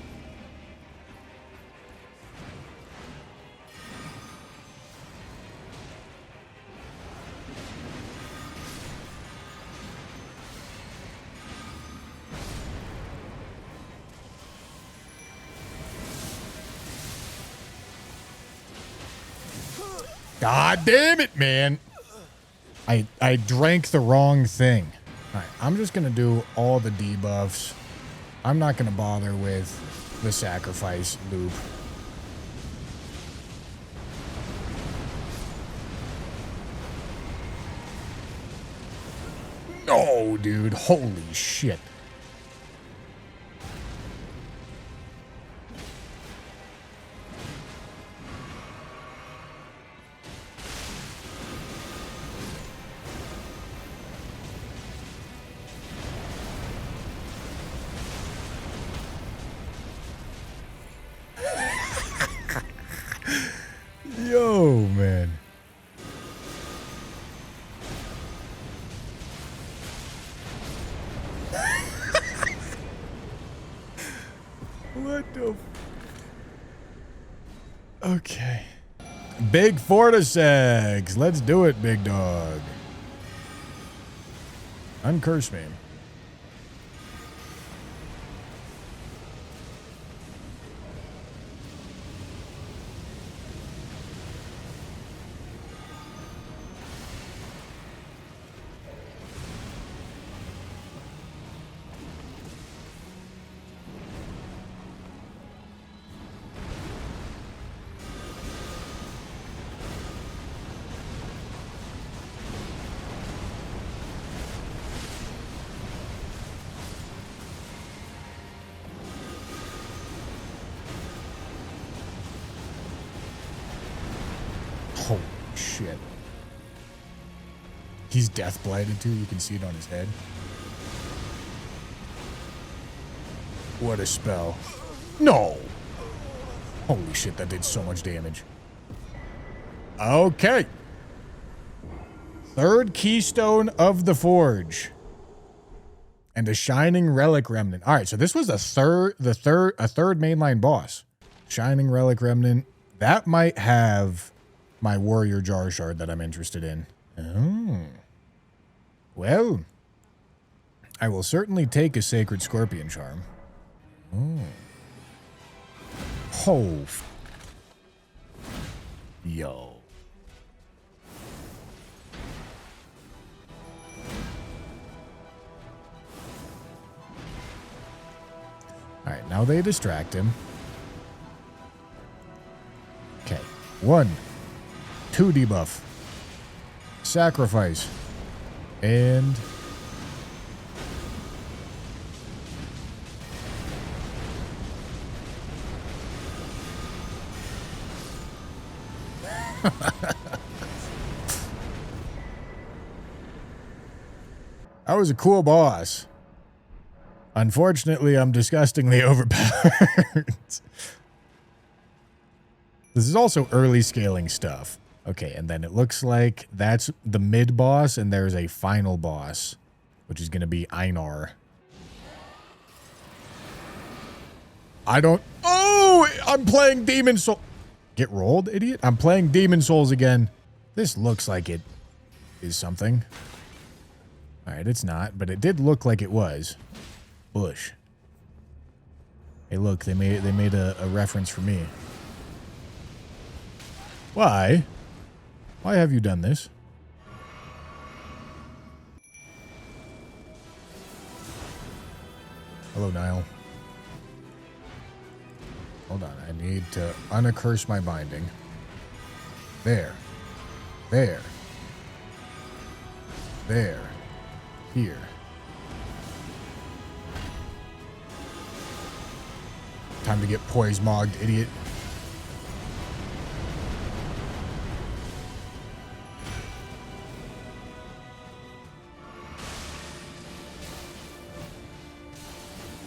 God damn it, man. I drank the wrong thing. All right, I'm just going to do all the debuffs. I'm not going to bother with the sacrifice loop. Oh, dude. Holy shit. Yo, man. What the? Okay. Big Fortisegs. Let's do it, big dog. Uncurse me. Holy shit. He's death blighted too. You can see it on his head. What a spell. No. Holy shit, that did so much damage. Okay. Third keystone of the forge. And a shining relic remnant. All right, so this was a third mainline boss. Shining relic remnant. That might have my warrior jar shard that I'm interested in. Oh. Well, I will certainly take a sacred scorpion charm. Oh. Oh. Yo. All right, now they distract him. Okay. 1, 2 debuff. Sacrifice. And That was a cool boss. Unfortunately, I'm disgustingly overpowered. This is also early scaling stuff. Okay, and then it looks like that's the mid boss, and there's a final boss, which is going to be Einar. Oh, I'm playing Demon Soul. Get rolled, idiot. I'm playing Demon Souls again. This looks like it is something. All right, it's not, but it did look like it was. Bush. Hey, look, they made a reference for me. Why? Why have you done this? Hello, Niall. Hold on, I need to unaccurse my binding. There. There. There. Here. Time to get poise-mogged, idiot.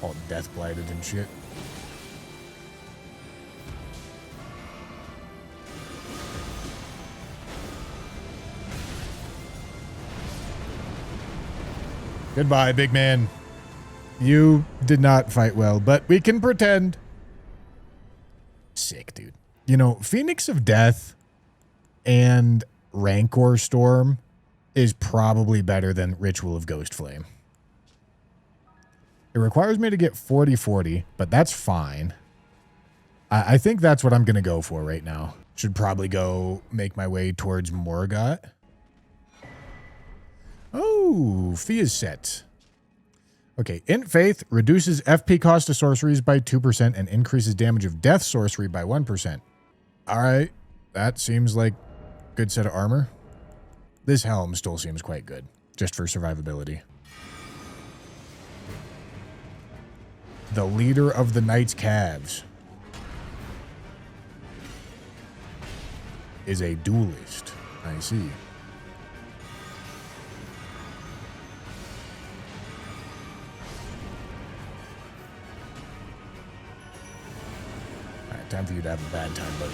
All death blighted and shit. Goodbye, big man. You did not fight well, but we can pretend. Sick, dude. You know, Phoenix of Death and Rancor Storm is probably better than Ritual of Ghost Flame. It requires me to get 40-40, but that's fine. I think that's what I'm going to go for right now. Should probably go make my way towards Morgott. Oh, Fia's set. Okay, Int Faith reduces FP cost of sorceries by 2% and increases damage of death sorcery by 1%. All right, that seems like a good set of armor. This helm still seems quite good, just for survivability. The leader of the Knight's Calves is a duelist. I see. All right, time for you to have a bad time, buddy.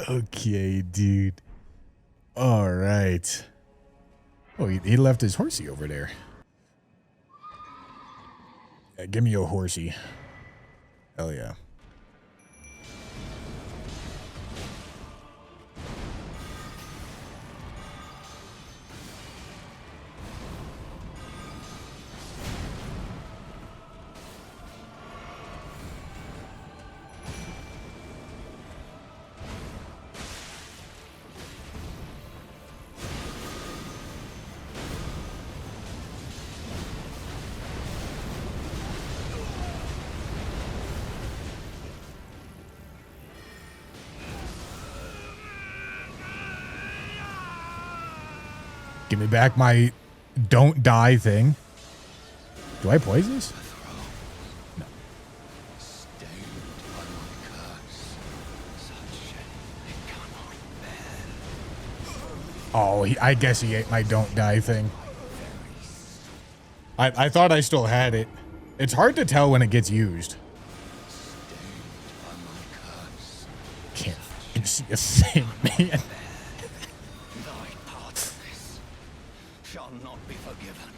Okay, dude. All right. Oh, he left his horsey over there. Give me your horsey. Hell yeah. Give me back my don't die thing. Do I poison this? No. Oh, I guess he ate my don't die thing. I thought I still had it. It's hard to tell when it gets used. Can't see a thing, man. Not be forgiven.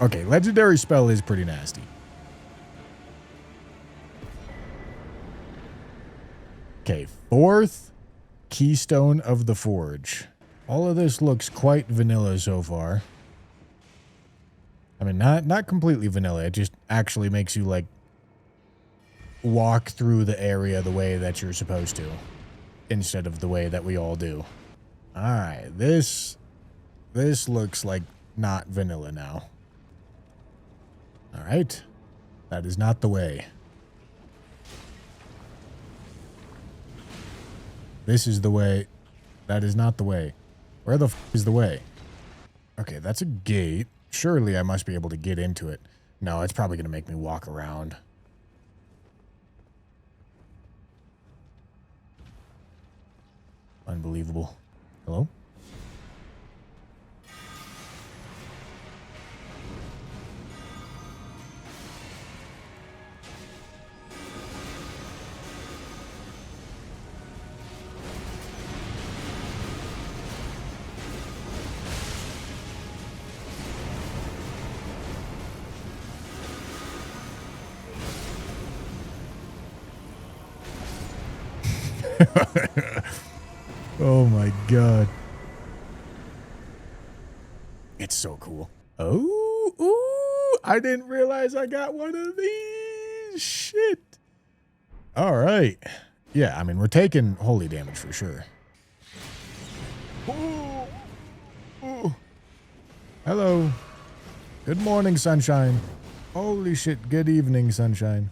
Okay, legendary spell is pretty nasty. Okay, fourth Keystone of the Forge. All of this looks quite vanilla so far. I mean, not completely vanilla. It just actually makes you, like, walk through the area the way that you're supposed to, instead of the way that we all do. All right, this This looks like not vanilla now. All right. That is not the way. This is the way. That is not the way. Where the f is the way? Okay, that's a gate. Surely I must be able to get into it. No, it's probably going to make me walk around. Unbelievable. Hello? Oh my god. It's so cool. Oh, ooh, I didn't realize I got one of these. Shit. All right. Yeah, I mean, we're taking holy damage for sure. Ooh, ooh. Hello. Good morning, sunshine. Holy shit. Good evening, sunshine.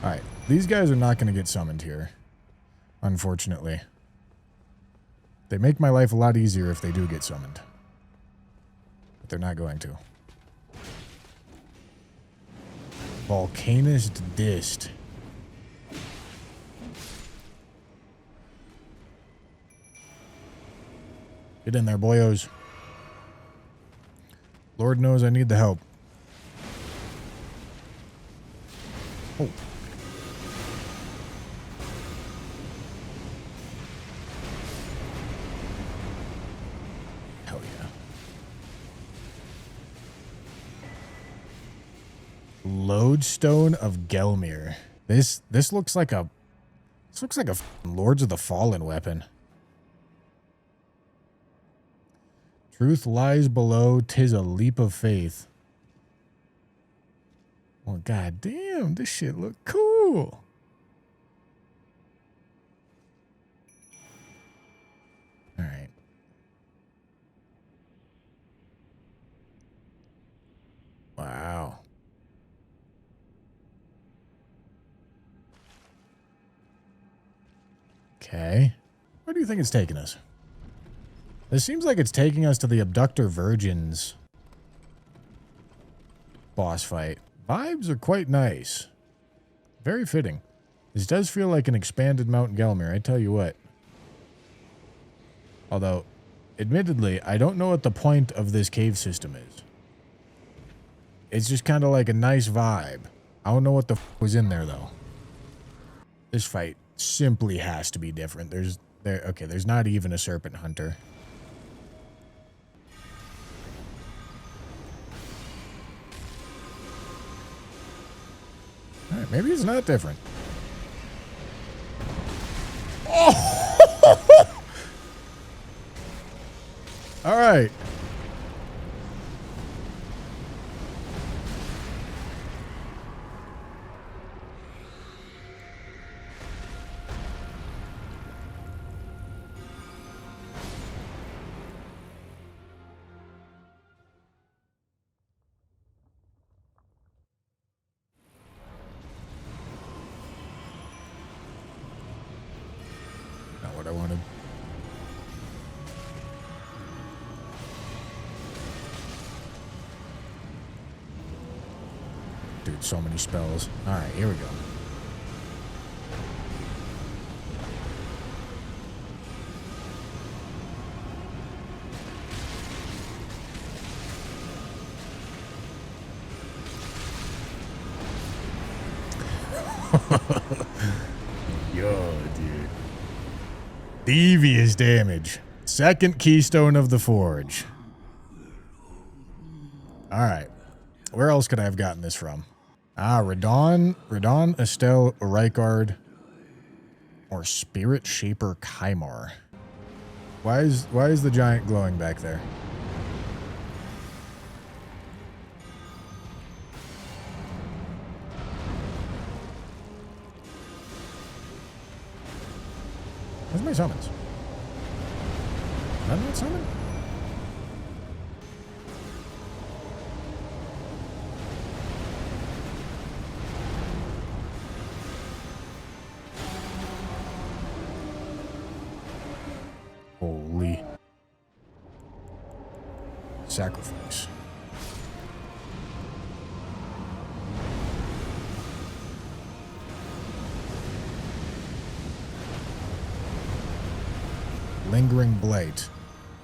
Alright, these guys are not going to get summoned here, unfortunately. They make my life a lot easier if they do get summoned. But they're not going to. Volcanist Dist. Get in there, boyos. Lord knows I need the help. Oh. Hell yeah. Lodestone of Gelmir. This looks like a Lords of the Fallen weapon. Truth lies below, 'tis a leap of faith. Well, god damn, this shit look cool. All right. Wow. Okay. Where do you think it's taking us? It seems like it's taking us to the Abductor Virgins boss fight. Vibes are quite nice. Very fitting. This does feel like an expanded Mount Gelmir, I tell you what. Although, admittedly, I don't know what the point of this cave system is. It's just kind of like a nice vibe. I don't know what the f was in there, though. This fight simply has to be different. There's not even a Serpent Hunter. All right, maybe it's not different. Oh! All right. Not what I wanted. Dude, so many spells. All right, here we go. Yo, dude. Devious damage. Second keystone of the forge. All right. Where else could I have gotten this from? Ah, Radon, Estelle, Rykard, or Spirit Shaper Kymar. Why is the giant glowing back there? Where's my summons? Did I not summon? Holy. Sacrifice. Lingering Blight.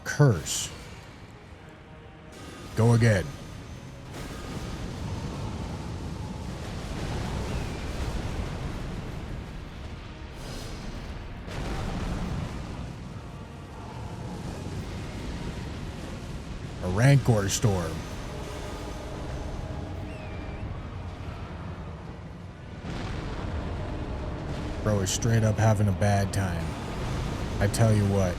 Curse. Go again. A Rancor Storm. Bro is straight up having a bad time. I tell you what.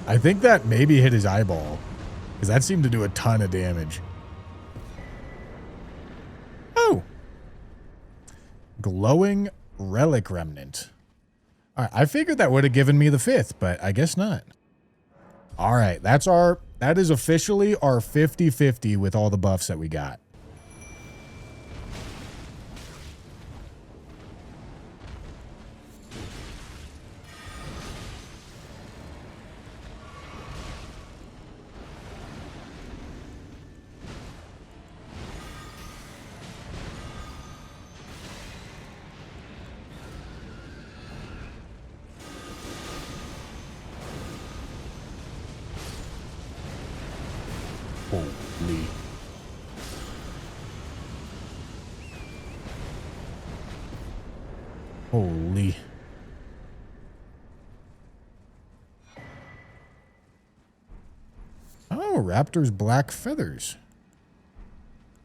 I think that maybe hit his eyeball, because that seemed to do a ton of damage. Oh. Glowing Relic Remnant. All right, I figured that would have given me the 5th, but I guess not. All right, that is officially our 50-50 with all the buffs that we got. Holy. Holy. Oh, Raptor's black feathers.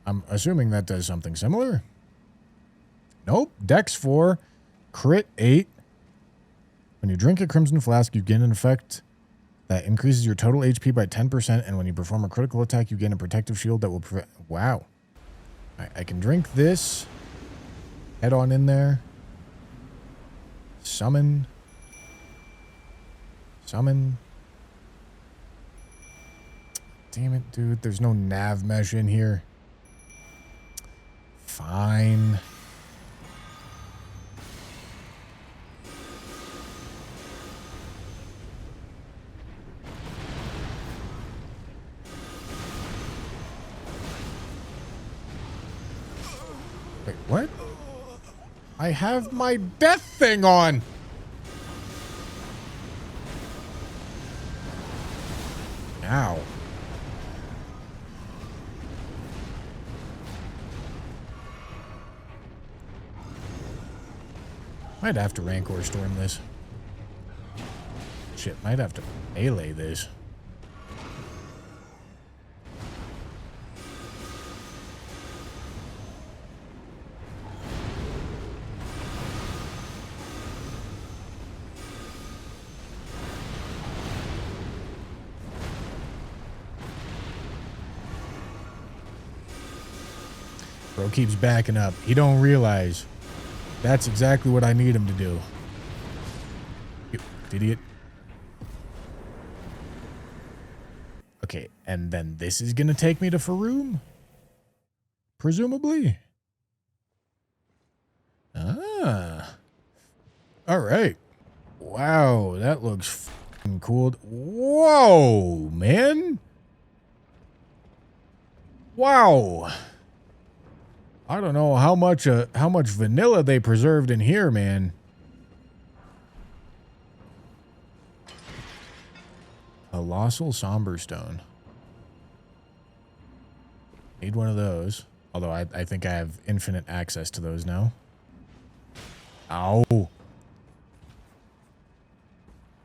I'm assuming that does something similar. Nope. Dex 4, crit 8. When you drink a Crimson Flask, you gain an effect that increases your total HP by 10%, and when you perform a critical attack, you gain a protective shield that will prevent... Wow. I can drink this. Head on in there. Summon. Summon. Damn it, dude. There's no nav mesh in here. Fine. Wait, what? I have my death thing on! Ow. Might have to Rancor Storm this. Shit, might have to melee this. Bro keeps backing up. He don't realize that's exactly what I need him to do. You idiot. Okay, and then this is gonna take me to Faroum? Presumably. Ah. Alright. Wow, that looks f***ing cool. Whoa, man. Wow. I don't know how much vanilla they preserved in here, man. Colossal Somberstone. Need one of those. Although I think I have infinite access to those now. Ow.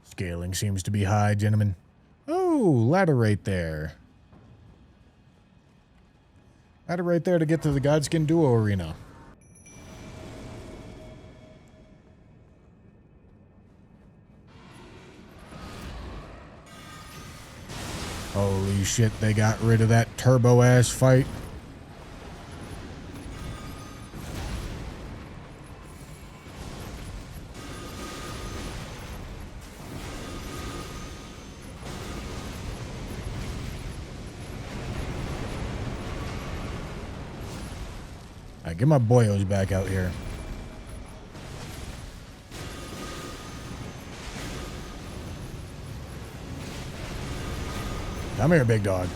Scaling seems to be high, gentlemen. Oh, ladder right there. Ladder right there to get to the Godskin Duo Arena. Holy shit, they got rid of that turbo-ass fight. Alright, get my boyos back out here. Come here, big dog.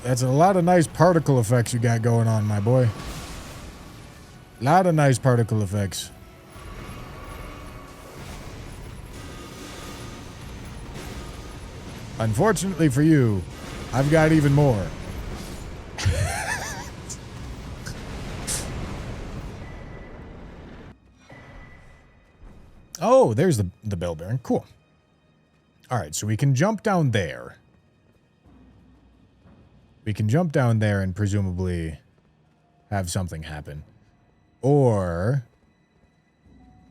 That's a lot of nice particle effects you got going on, my boy. Lot of nice particle effects. Unfortunately for you, I've got even more. Oh, there's the bell bearing. Cool. All right, so we can jump down there. We can jump down there and presumably have something happen. Or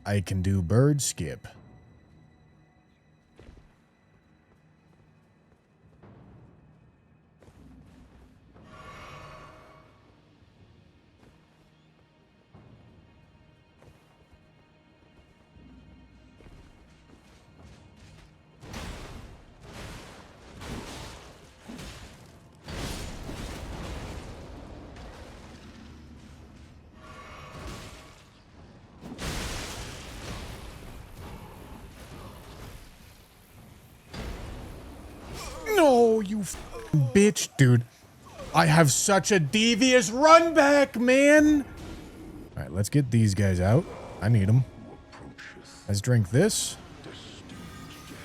I can do bird skip. No, you bitch, dude. I have such a devious run back, man. All right, let's get these guys out. I need them. Let's drink this.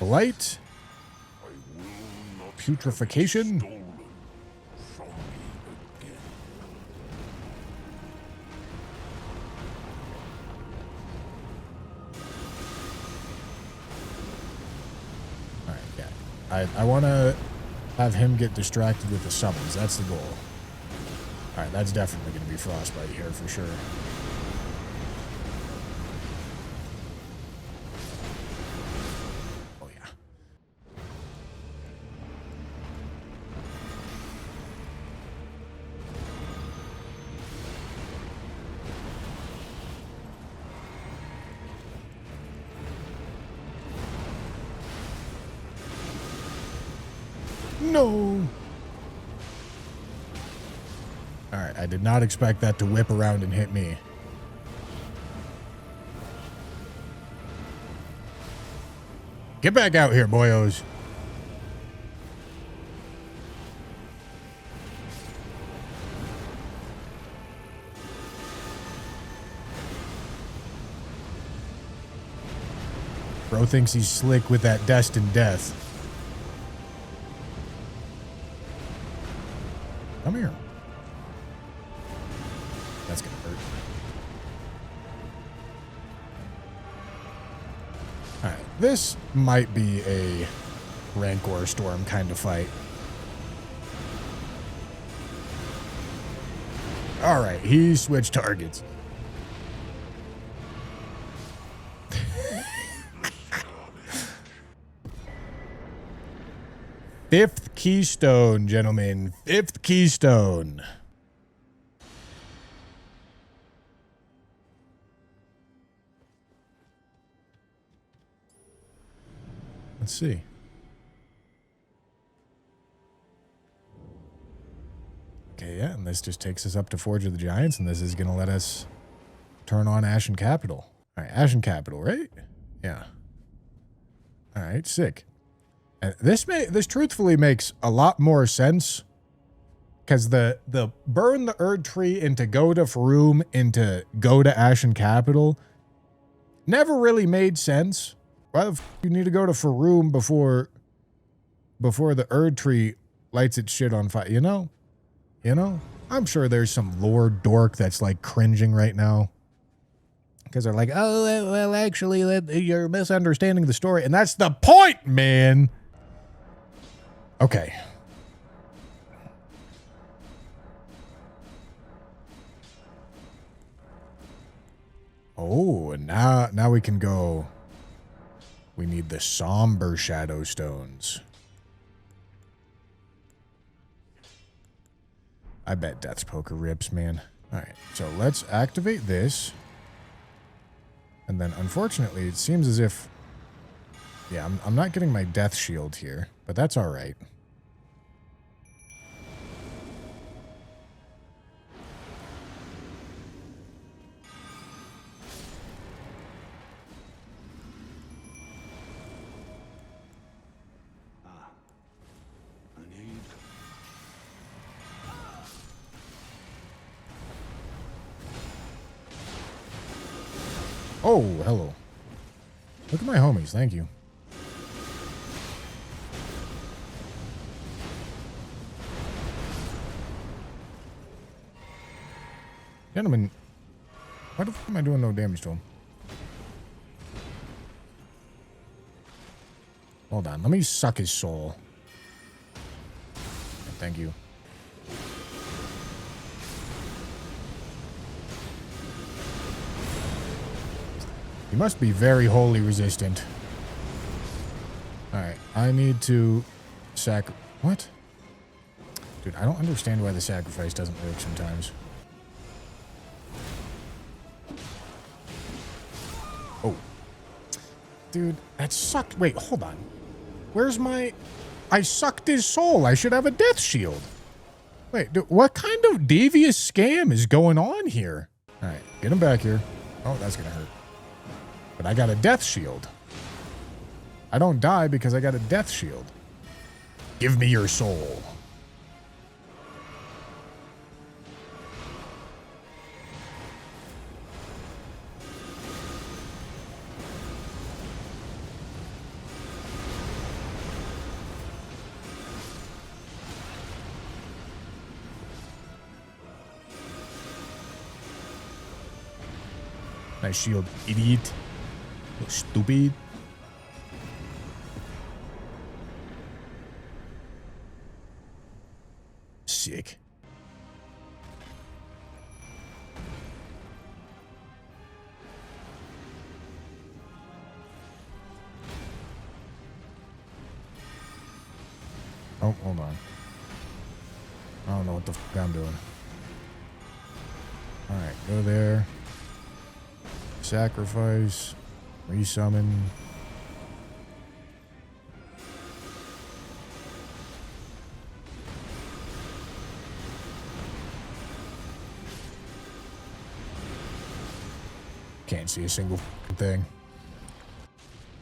Blight. Putrefaction. All right, yeah. I want to have him get distracted with the summons. That's the goal. All right, that's definitely going to be Frostbite here for sure. Oh, yeah. No. All right, I did not expect that to whip around and hit me. Get back out here, boyos. Bro thinks he's slick with that destined death. Come here. That's gonna hurt. Alright, this might be a Rancor Storm kind of fight. Alright, he switched targets. Fifth keystone, gentlemen. Fifth keystone. Let's see. Okay, yeah, and this just takes us up to Forge of the Giants, and this is going to let us turn on Ashen Capital. All right, Ashen Capital, right? Yeah. All right, sick. And this truthfully makes a lot more sense, because the burn the Erd Tree into go to Farum into go to Ashen Capital never really made sense. Why the f you need to go to Farum before the Erd Tree lights its shit on fire? You know? I'm sure there's some lore dork that's like cringing right now. Because they're like, oh, well, actually, you're misunderstanding the story. And that's the point, man. Okay. Oh, and now we can go. We need the somber shadow stones. I bet Death's Poker rips, man. All right, so let's activate this. And then, unfortunately, it seems as if... Yeah, I'm not getting my death shield here, but that's all right. Oh, hello. Look at my homies. Thank you. Gentlemen, why the fuck am I doing no damage to him? Hold on. Let me suck his soul. Thank you. He must be very wholly resistant. Alright. I need to What? Dude, I don't understand why the sacrifice doesn't work sometimes. Oh. Dude, that sucked. Wait, hold on. Where's my... I sucked his soul. I should have a death shield. Wait, dude, what kind of devious scam is going on here? Alright, get him back here. Oh, that's gonna hurt. But I got a death shield. I don't die because I got a death shield. Give me your soul. Nice shield, idiot. Stupid. Sick. Oh, hold on. I don't know what the fuck I'm doing. Alright, go there. Sacrifice. Resummon. Can't see a single thing.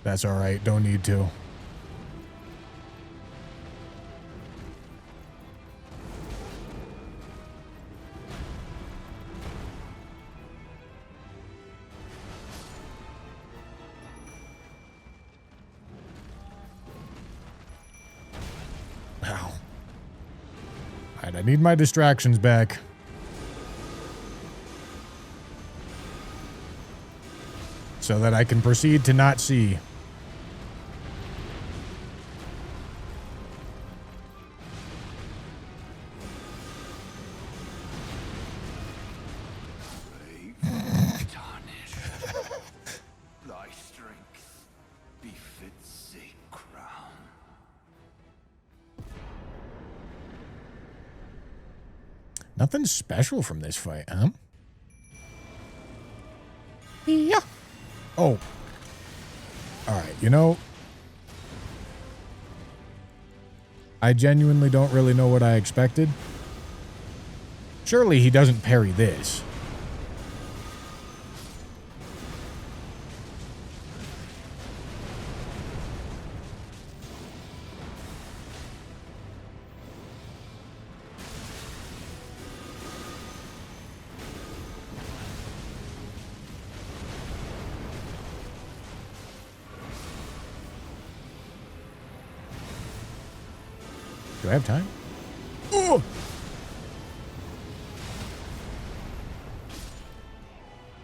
That's alright, don't need to. Wow. Alright, I need my distractions back. So that I can proceed to not see. Thy strength befits a crown. Nothing special from this fight, huh? Yeah. Oh. Alright, you know, I genuinely don't really know what I expected. Surely he doesn't parry this. Do I have time? Oh!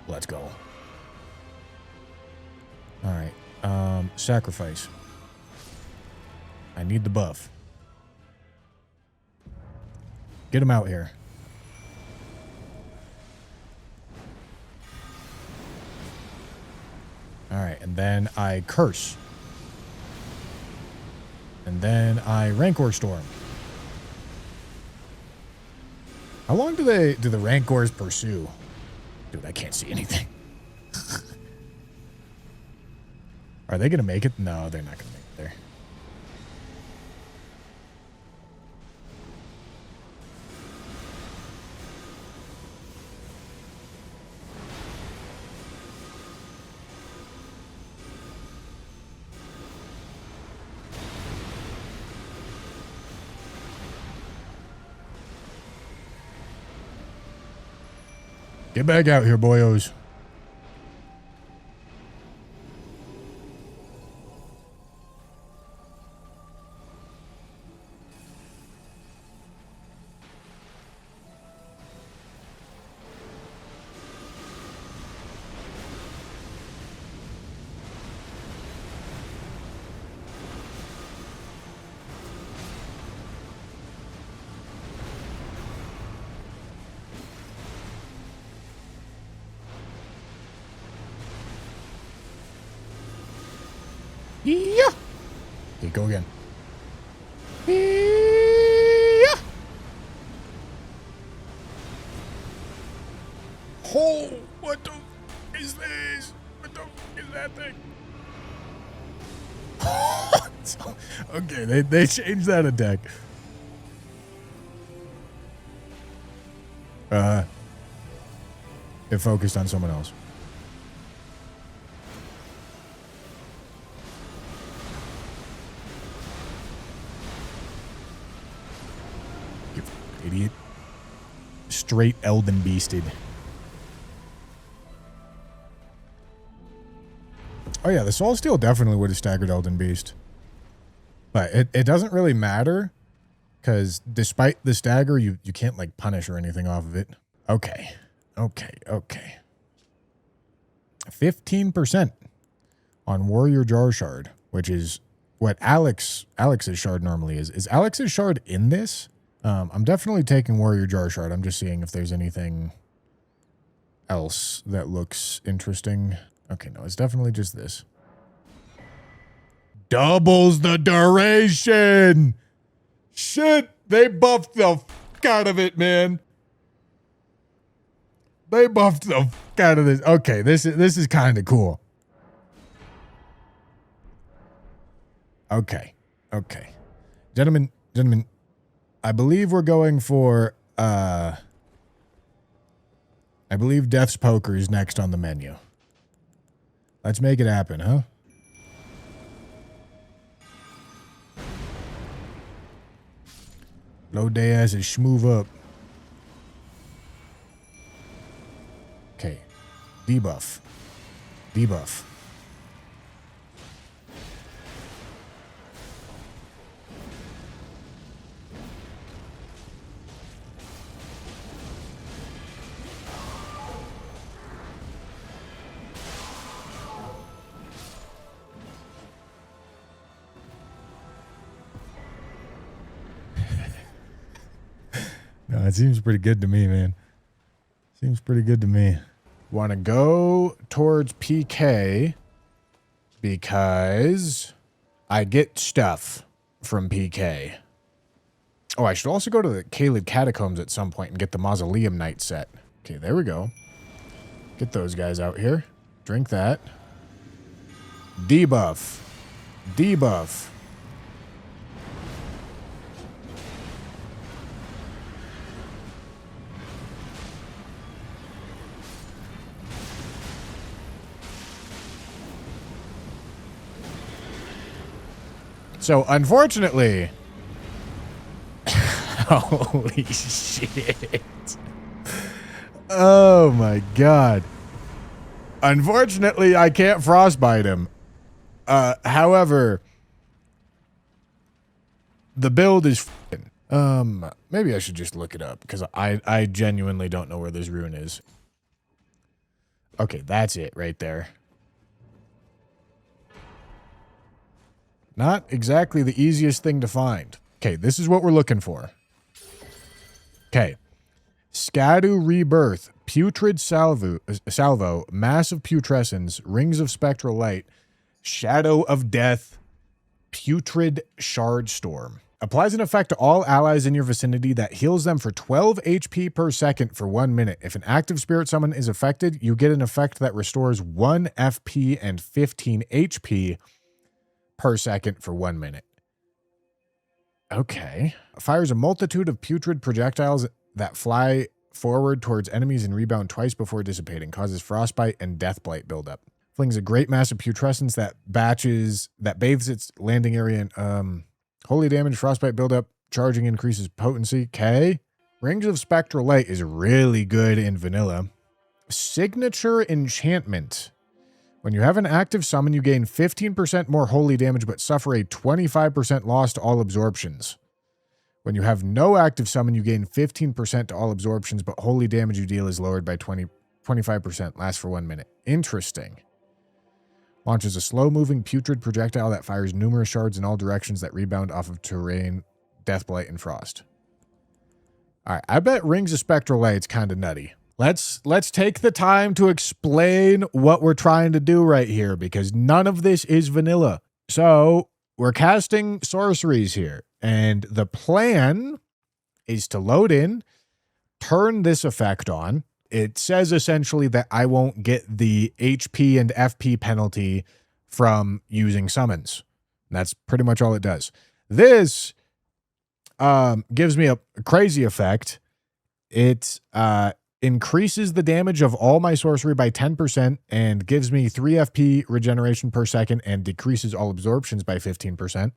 Let's go. Alright. Sacrifice. I need the buff. Get him out here. Alright, and then I curse. And then I Rancor Storm. How long do the Rancors pursue? Dude, I can't see anything. Are they gonna make it? No, they're not gonna make it there. Get back out here, boyos. Yeah. Okay, go again. Yeah. Oh, what the is this? What the is that thing? Okay, they changed that attack. It focused on someone else. You idiot. Straight Elden beasted. Oh yeah, the Soul Steel definitely would have staggered Elden Beast. But it doesn't really matter, because despite the stagger, you can't like punish or anything off of it. Okay. 15% on Warrior Jar Shard, which is what Alex's shard normally is. Is Alex's shard in this? I'm definitely taking Warrior Jar Shard. I'm just seeing if there's anything else that looks interesting. Okay, no, it's definitely just this. Doubles the duration. Shit, they buffed the fuck out of it, man. They buffed the fuck out of this. Okay, this is kind of cool. Okay. Gentlemen, I believe we're going for I believe Death's Poker is next on the menu. Let's make it happen, huh? Load their ass and schmoove up. Okay. Debuff. No, it seems pretty good to me, man. Seems pretty good to me. Want to go towards PK because I get stuff from PK. Oh, I should also go to the Caelid Catacombs at some point and get the Mausoleum Knight set. Okay, there we go. Get those guys out here. Drink that. Debuff. So, unfortunately... Holy shit. Oh my god. Unfortunately, I can't frostbite him. However... The build is f***ing. Maybe I should just look it up, because I genuinely don't know where this rune is. Okay, that's it right there. Not exactly the easiest thing to find. Okay, this is what we're looking for. Okay. Scadu Rebirth, Putrid Salvo, Massive Putrescence, Rings of Spectral Light, Shadow of Death, Putrid Shard Storm. Applies an effect to all allies in your vicinity that heals them for 12 HP per second for 1 minute. If an active spirit summon is affected, you get an effect that restores 1 FP and 15 HP per second for 1 minute. Okay. Fires a multitude of putrid projectiles that fly forward towards enemies and rebound twice before dissipating. Causes frostbite and deathblight buildup. Flings a great mass of putrescence that bathes its landing area in holy damage, frostbite buildup, charging increases potency. Okay. Rings of Spectral Light is really good in vanilla. Signature enchantment. When you have an active summon, you gain 15% more holy damage, but suffer a 25% loss to all absorptions. When you have no active summon, you gain 15% to all absorptions, but holy damage you deal is lowered by 25%. Lasts for 1 minute. Interesting. Launches a slow-moving putrid projectile that fires numerous shards in all directions that rebound off of terrain, deathblight, and frost. Alright, I bet Rings of Spectral Light's kind of nutty. Let's take the time to explain what we're trying to do right here, because none of this is vanilla. So we're casting sorceries here, and the plan is to load in, turn this effect on. It says essentially that I won't get the HP and FP penalty from using summons. And that's pretty much all it does. This gives me a crazy effect. It increases the damage of all my sorcery by 10% and gives me 3 FP regeneration per second and decreases all absorptions by 15%.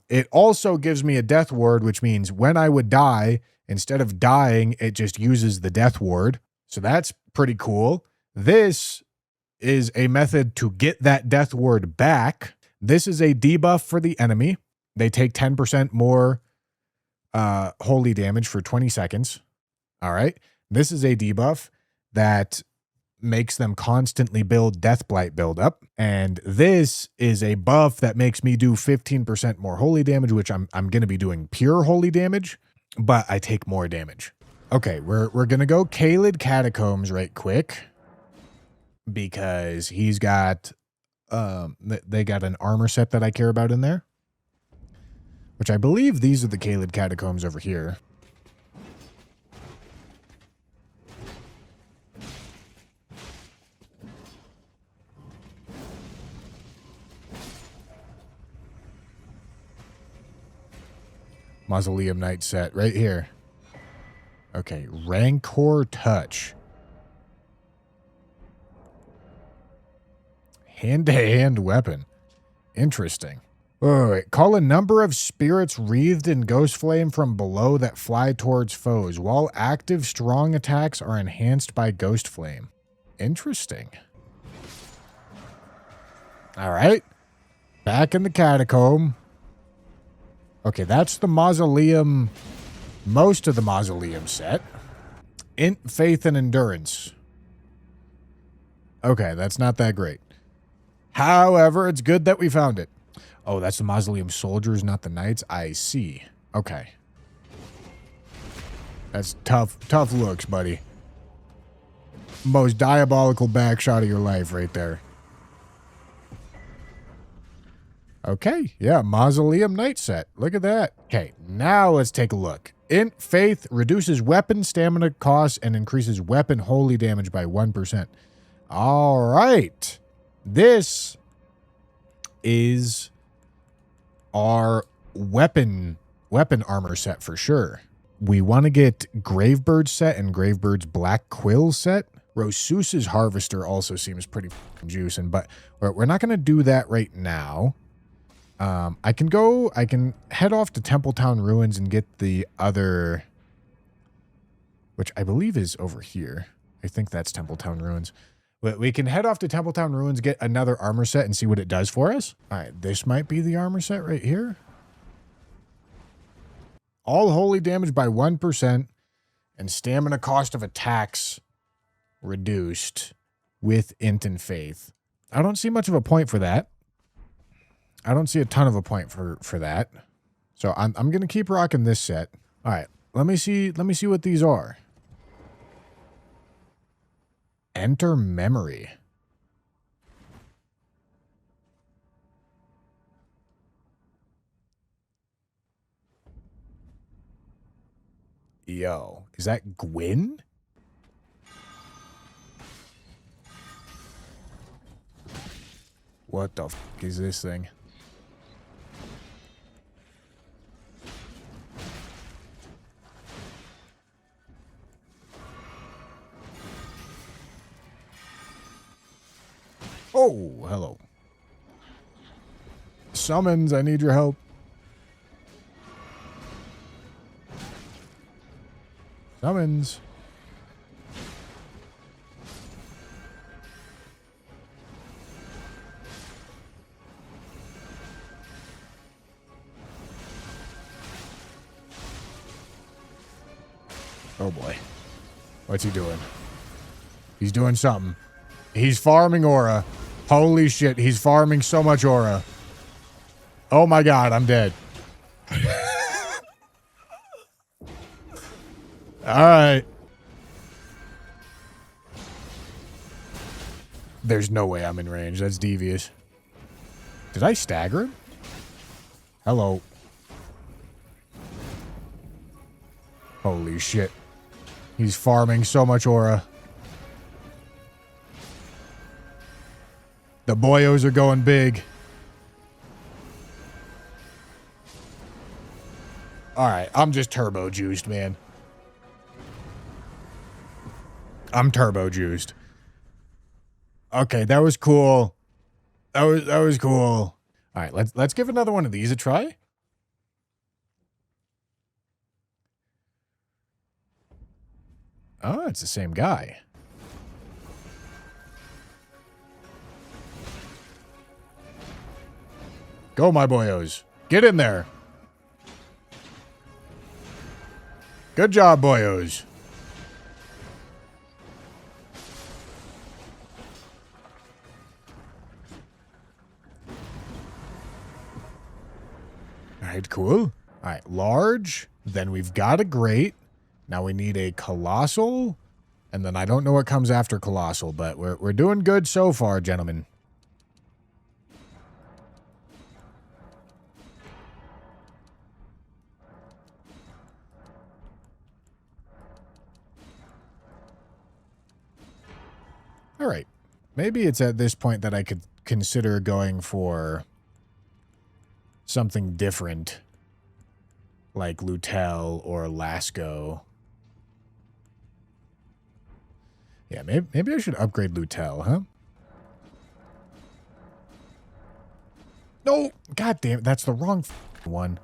It also gives me a death ward, which means when I would die, instead of dying, it just uses the death ward. So that's pretty cool. This is a method to get that death ward back. This is a debuff for the enemy. They take 10% more holy damage for 20 seconds. All right. This is a debuff that makes them constantly build Death Blight buildup. And this is a buff that makes me do 15% more holy damage, which I'm going to be doing pure holy damage, but I take more damage. Okay, we're going to go Caelid Catacombs right quick because he's got, they got an armor set that I care about in there, which I believe these are the Caelid Catacombs over here. Mausoleum Knight set right here. Okay, Rancor Touch. Hand-to-hand weapon. Interesting. Wait. Call a number of spirits wreathed in ghost flame from below that fly towards foes. While active, strong attacks are enhanced by ghost flame. Interesting. All right. Back in the catacomb. Okay, that's the mausoleum, most of the mausoleum set. Int, faith, and endurance. Okay, that's not that great. However, it's good that we found it. Oh, that's the mausoleum soldiers, not the knights. I see. Okay. That's tough looks, buddy. Most diabolical backshot of your life right there. Okay, yeah, Mausoleum Knight set. Look at that. Okay, now let's take a look. Int Faith reduces weapon stamina costs and increases weapon holy damage by 1%. All right. This is our weapon armor set for sure. We want to get Gravebird set and Gravebird's Black Quill set. Rosus's Harvester also seems pretty juicing, but we're not going to do that right now. I can head off to Templetown Ruins and get the other, which I believe is over here. I think that's Templetown Ruins. We can head off to Templetown Ruins, get another armor set and see what it does for us. All right, this might be the armor set right here. All holy damage by 1% and stamina cost of attacks reduced with Int and Faith. I don't see much of a point for that. I don't see a ton of a point for that. So I'm going to keep rocking this set. All right, let me see what these are. Enter memory. Yo, is that Gwyn? What the f is this thing? Oh, hello. Summons, I need your help. Summons. Oh boy. What's he doing? He's doing something. He's farming aura. Holy shit, he's farming so much aura. Oh my god, I'm dead. Alright. There's no way I'm in range. That's devious. Did I stagger him? Hello. Holy shit. He's farming so much aura. The boyos are going big. Alright, I'm just turbo juiced, man. I'm turbo juiced. Okay, that was cool. That was cool. Alright, let's give another one of these a try. Oh, it's the same guy. Go, my boyos. Get in there. Good job, boyos. Alright, cool. Alright, large. Then we've got a great. Now we need a colossal. And then I don't know what comes after colossal, but we're doing good so far, gentlemen. All right. Maybe it's at this point that I could consider going for something different, like Lutel or Lasco. Yeah, maybe I should upgrade Lutel, huh? No! God damn it, that's the wrong one.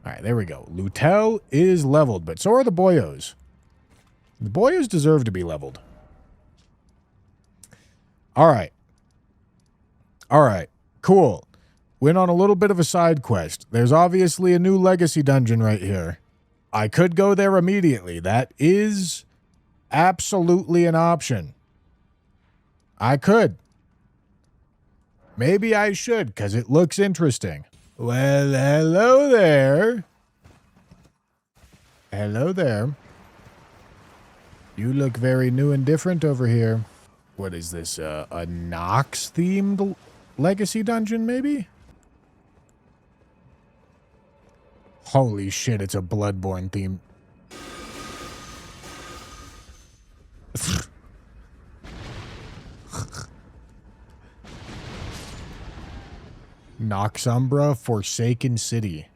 Alright, there we go. Lutel is leveled, but so are the boyos. The boyos deserve to be leveled. Alright. Alright, cool. Went on a little bit of a side quest. There's obviously a new legacy dungeon right here. I could go there immediately. That is absolutely an option. I could. Maybe I should, because it looks interesting. Well, hello there. Hello there. You look very new and different over here. What is this, a Nox-themed legacy dungeon, maybe? Holy shit, it's a Bloodborne theme. Noxumbra Forsaken City.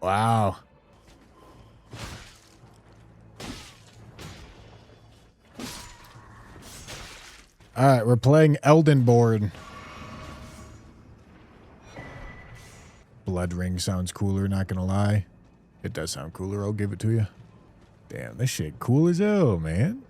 Wow. Alright, we're playing Elden board. Blood Ring sounds cooler, not gonna lie. It does sound cooler, I'll give it to you. Damn, this shit cool as hell, man.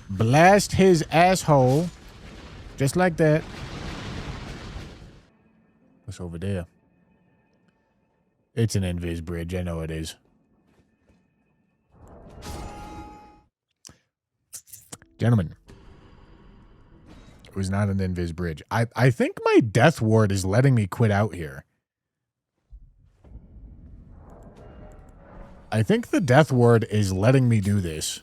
Blast his asshole. Just like that. What's over there? It's an invis bridge. I know it is. Gentlemen. It was not an invis bridge. I think my death ward is letting me quit out here. I think the death ward is letting me do this.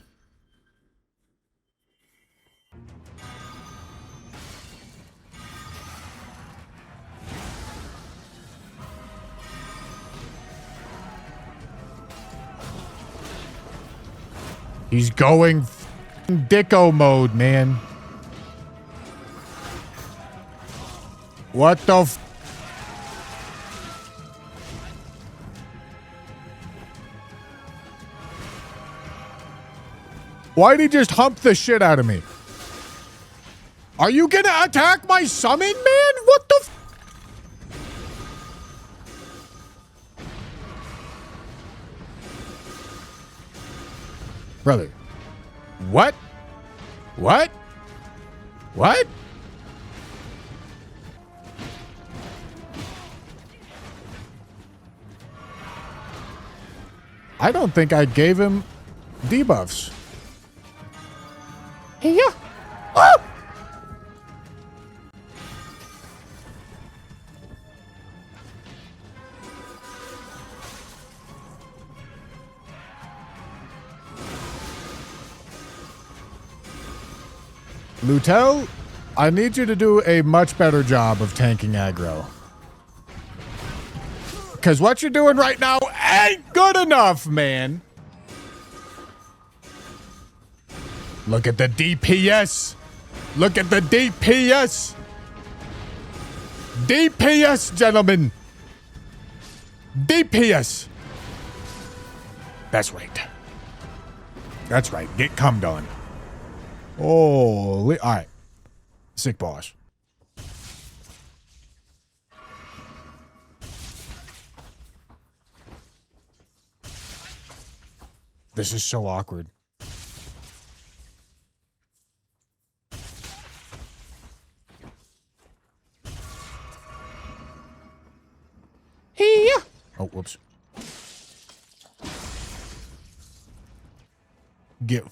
He's going dicko mode, man. What the f... Why'd he just hump the shit out of me? Are you gonna attack my summon, man? What the f... Brother. What? What? What? I don't think I gave him debuffs. Yeah. Oh! Lutel, I need you to do a much better job of tanking aggro. Because what you're doing right now ain't good enough, man. Look at the DPS. Look at the DPS. DPS, gentlemen. DPS. That's right. That's right. Get cummed on. Holy. All right. Sick boss. This is so awkward. Hey. Oh, whoops. Get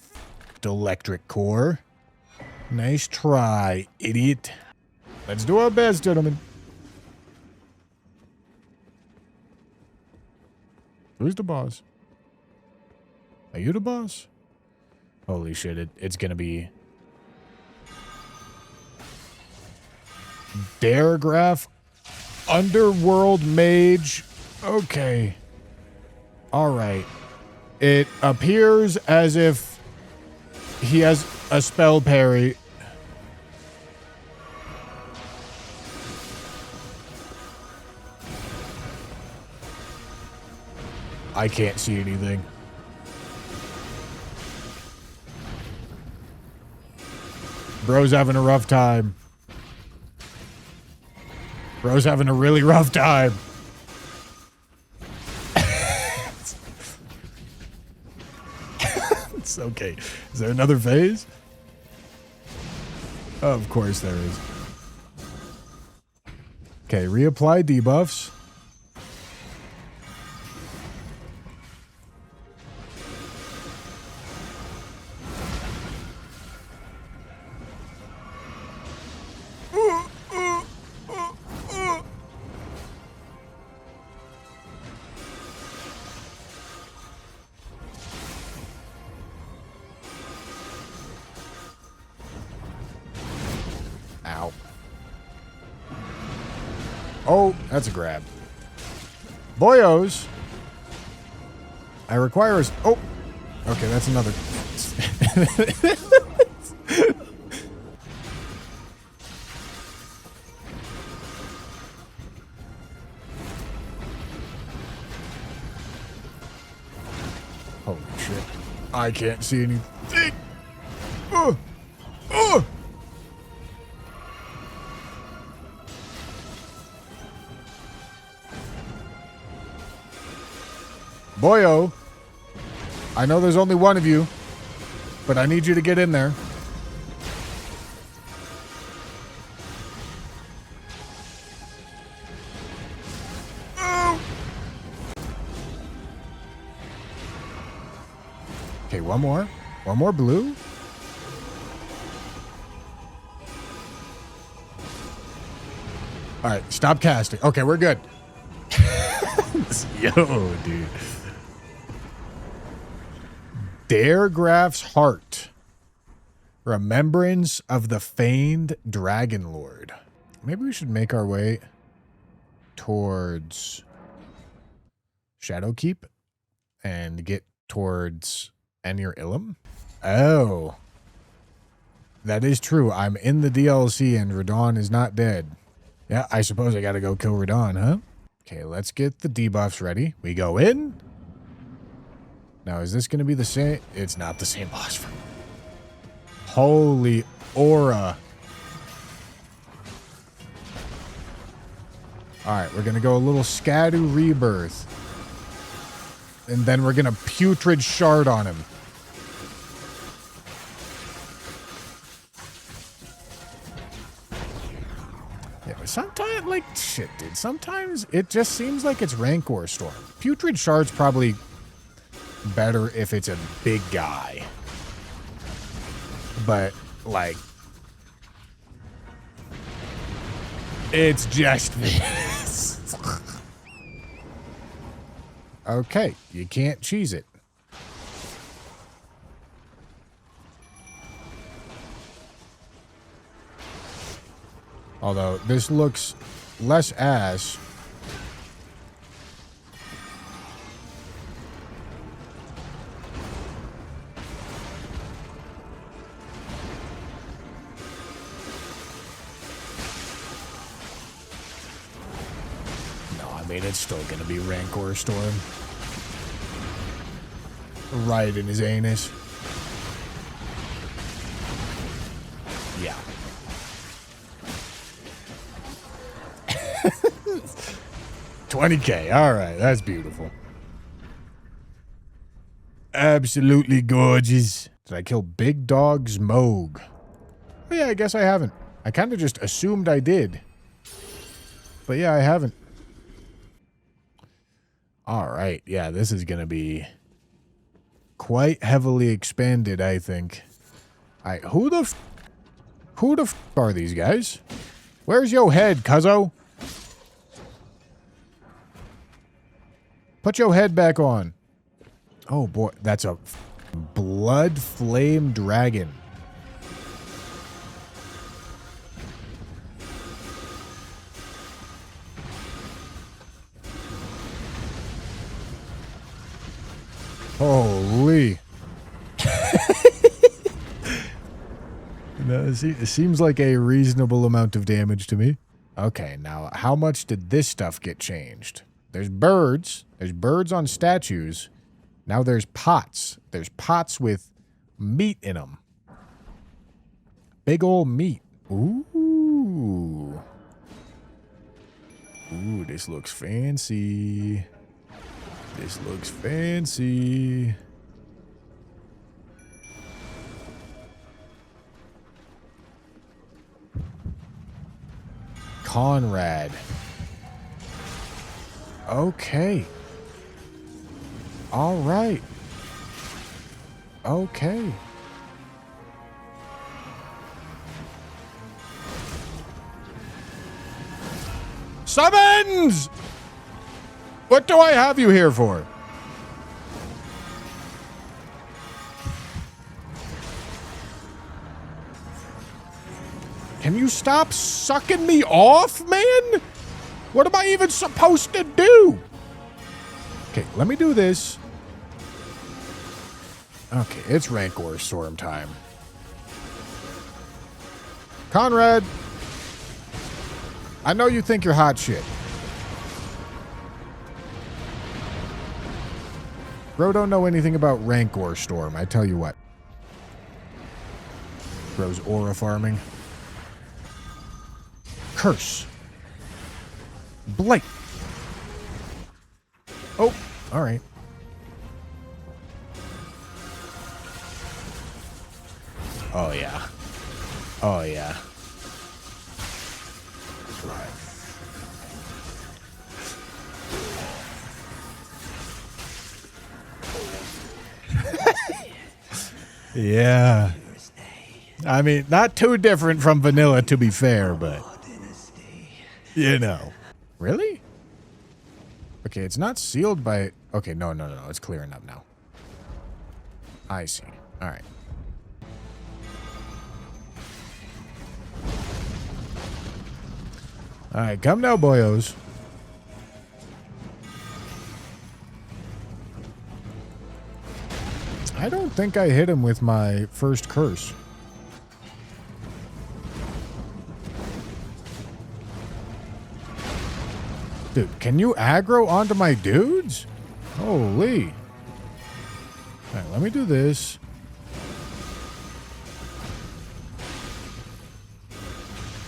electric core. Nice try, idiot. Let's do our best, gentlemen. Who's the boss? Are you the boss? Holy shit, it's gonna be... Daregraph? Underworld Mage? Okay. Alright. It appears as if he has a spell parry. I can't see anything. Bro's having a rough time. Bro's having a really rough time. It's okay. Is there another phase? Of course there is. Okay, reapply debuffs. Ow. Oh, that's a grab. Boyos. I require a... Oh. Okay, that's another... Holy shit. I can't see anything. Boyo, I know there's only one of you, but I need you to get in there. Okay, one more. One more blue. All right, stop casting. Okay, we're good. Yo, dude. Daregraph's Heart. Remembrance of the Feigned Dragon Lord. Maybe we should make our way towards Shadowkeep and get towards Enir Ilum. Oh. That is true. I'm in the DLC and Radon is not dead. Yeah, I suppose I gotta go kill Radon, huh? Okay, let's get the debuffs ready. We go in. Now, is this going to be the same? It's not the same boss fight. Holy aura. All right, we're going to go a little Scadu Rebirth. And then we're going to Putrid Shard on him. Yeah, but sometimes, like, shit, dude. Sometimes it just seems like it's Rancor Storm. Putrid Shard's probably... better if it's a big guy. but, like, it's just this. Okay, you can't cheese it. Although, this looks less ass. No, I mean, it's still gonna be Rancor Storm. Right in his anus. Yeah. $20K. All right, that's beautiful. Absolutely gorgeous. Did I kill Big Dog's Moog? Oh, yeah, I guess I haven't. I kind of just assumed I did. But yeah, I haven't. All right, yeah, this is going to be quite heavily expanded, I think. All right, who the f are these guys? Where's your head, cuzzo? Put your head back on. Oh boy, that's a blood flame dragon. Holy. No, it seems like a reasonable amount of damage to me. Okay, now how much did this stuff get changed? There's birds. There's birds on statues. Now there's pots. There's pots with meat in them. Big old meat. Ooh. Ooh, this looks fancy. This looks fancy. Conrad. Okay. All right. Okay. Summons! What do I have you here for? Can you stop sucking me off, man? What am I even supposed to do? Okay, let me do this. Okay, it's Rancor Storm time. Conrad, I know you think you're hot shit. Bro don't know anything about Rancor Storm, I tell you what. Bro's aura farming. Curse. Blight. Oh, all right. Oh, yeah. Oh, yeah. Yeah. I mean, not too different from vanilla, to be fair, but... You know. Really? Okay, it's not sealed by... Okay, no. It's clearing up now. I see. All right. All right, come now, boyos. I don't think I hit him with my first curse. Dude, can you aggro onto my dudes? Holy. All right, let me do this.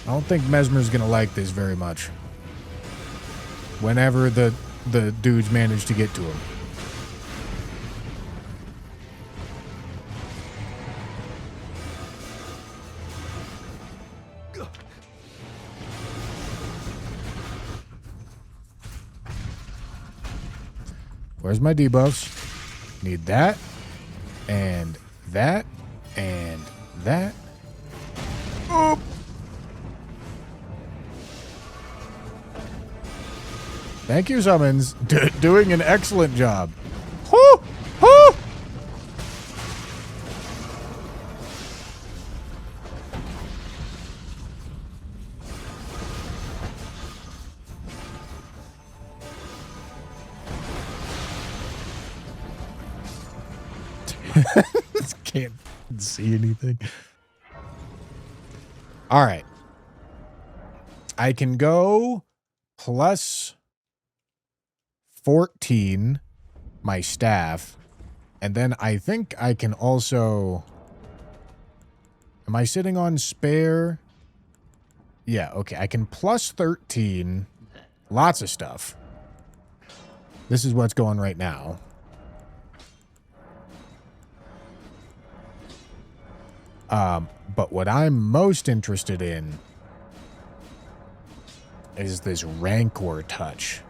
I don't think Mesmer's gonna like this very much. Whenever the dudes manage to get to him. Where's my debuffs? Need that, and that, and that. Oh! Thank you, Summons. Doing an excellent job. Whoo! Whoo! Can't see anything. All right. I can go plus 14 my staff, and then I think I can also... Am I sitting on spare? Yeah, okay. I can plus 13. Lots of stuff. This is what's going right now. But what I'm most interested in is this Rancor touch.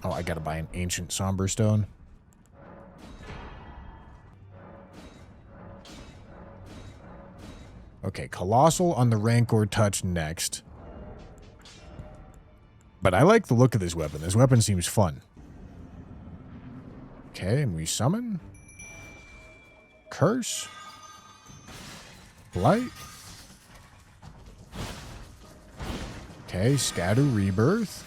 Oh, I gotta buy an Ancient Somber Stone. Okay, Colossal on the Rancor touch next. But I like the look of this weapon. This weapon seems fun. Okay, and we summon. Curse. Blight. Okay, Scatter Rebirth.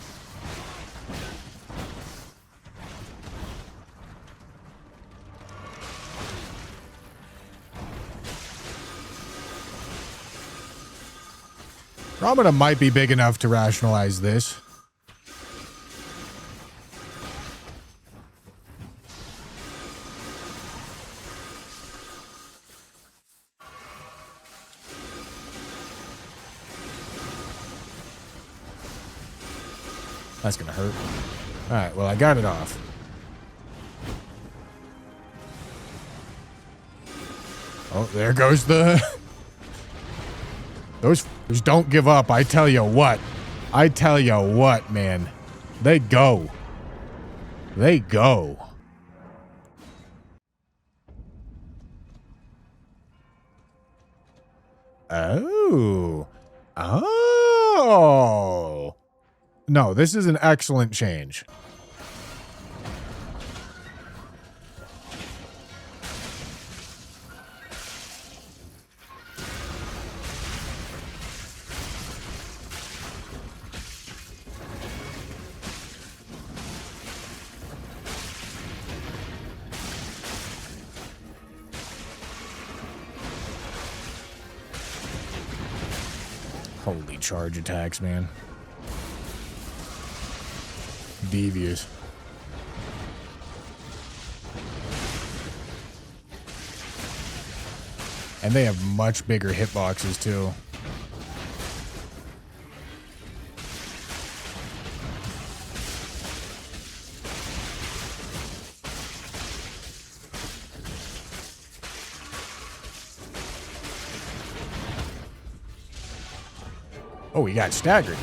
Ramada might be big enough to rationalize this. That's gonna hurt. Alright, well, I got it off. Oh, there goes the... Those f***ers don't give up, I tell you what. I tell you what, man. They go. They go. Oh. Oh. No, this is an excellent change. Holy charge attacks, man. Devious. And they have much bigger hitboxes, too. Oh, he got staggered.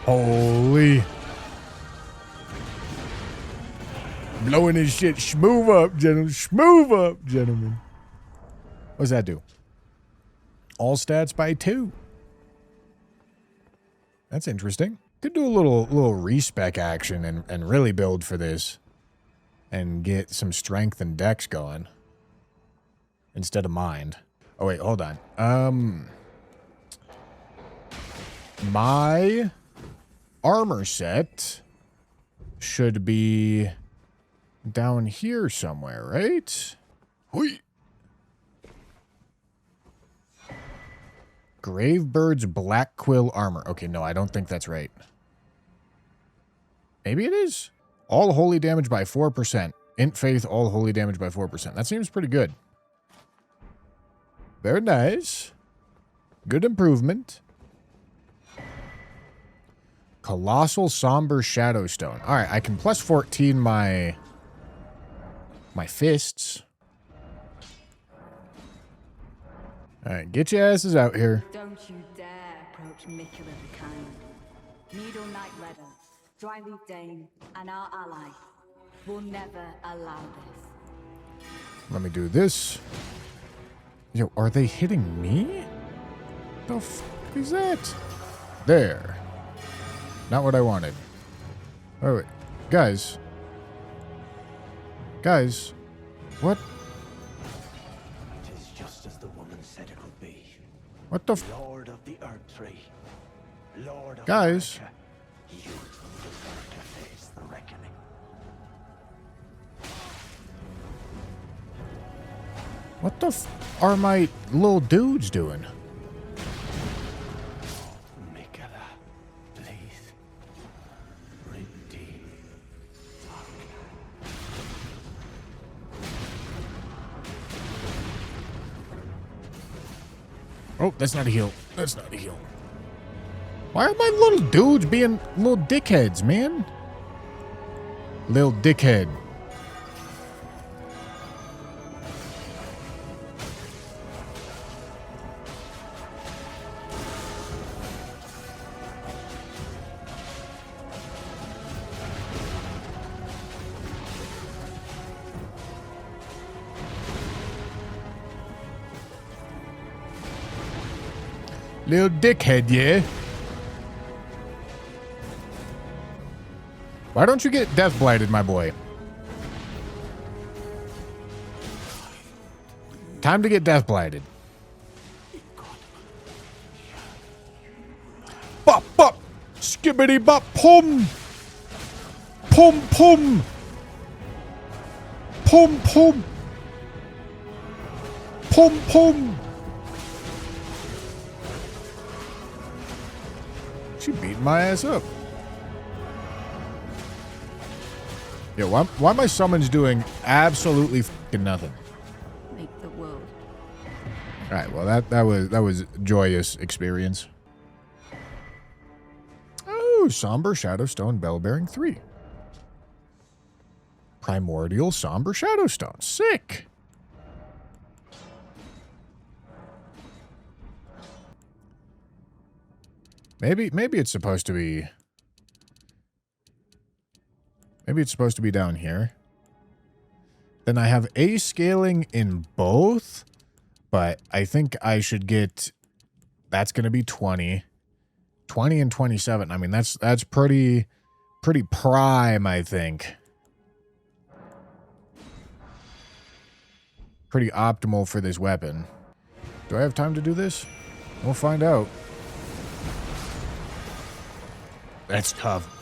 Holy. Blowing his shit. Schmoove up, gentlemen. Schmoove up, gentlemen. What does that do? All stats by 2. That's interesting. Could do a little respec action and really build for this. And get some strength and dex going. Instead of mind. Oh, wait, hold on. My armor set should be down here somewhere, right? Hui. Gravebird's Black Quill armor. Okay, no, I don't think that's right. Maybe it is. All holy damage by 4%. Int Faith, all holy damage by 4%. That seems pretty good. Very nice. Good improvement. Colossal Somber Shadowstone. All right, I can plus 14 my fists. All right, get your asses out here. Don't you dare approach Mikula the Kind. Needle Knight Leather, Dryleaf Dane, and our ally will never allow this. Let me do this. Yo, are they hitting me? The f is that? There. Not what I wanted. Oh, wait. Guys. Guys. What? It is just as the woman said it would be. What the f? Lord of the Earth Tree. Lord of Guys. America. You deserve to face the reckoning. What the f are my little dudes doing? Mikala, please. Redeem. Oh, that's not a heal. That's not a heal. Why are my little dudes being little dickheads, man? Little dickhead. Little dickhead, yeah? Why don't you get death blighted, my boy? Time to get death blighted. Bop, bop! Skibbity bop, pum! Pum, pum! Pum, pum! Pum, pum! She beat my ass up. Yeah, why my summons doing absolutely fucking nothing? Make the world. All right, well that was joyous experience. Oh, Somber Shadowstone Bellbearing 3. Primordial Somber Shadowstone. Sick. Maybe it's supposed to be. Maybe it's supposed to be down here. Then I have A scaling in both, but I think I should get. That's going to be 20. 20 and 27. I mean, that's pretty prime, I think. Pretty optimal for this weapon. Do I have time to do this? We'll find out. That's tough.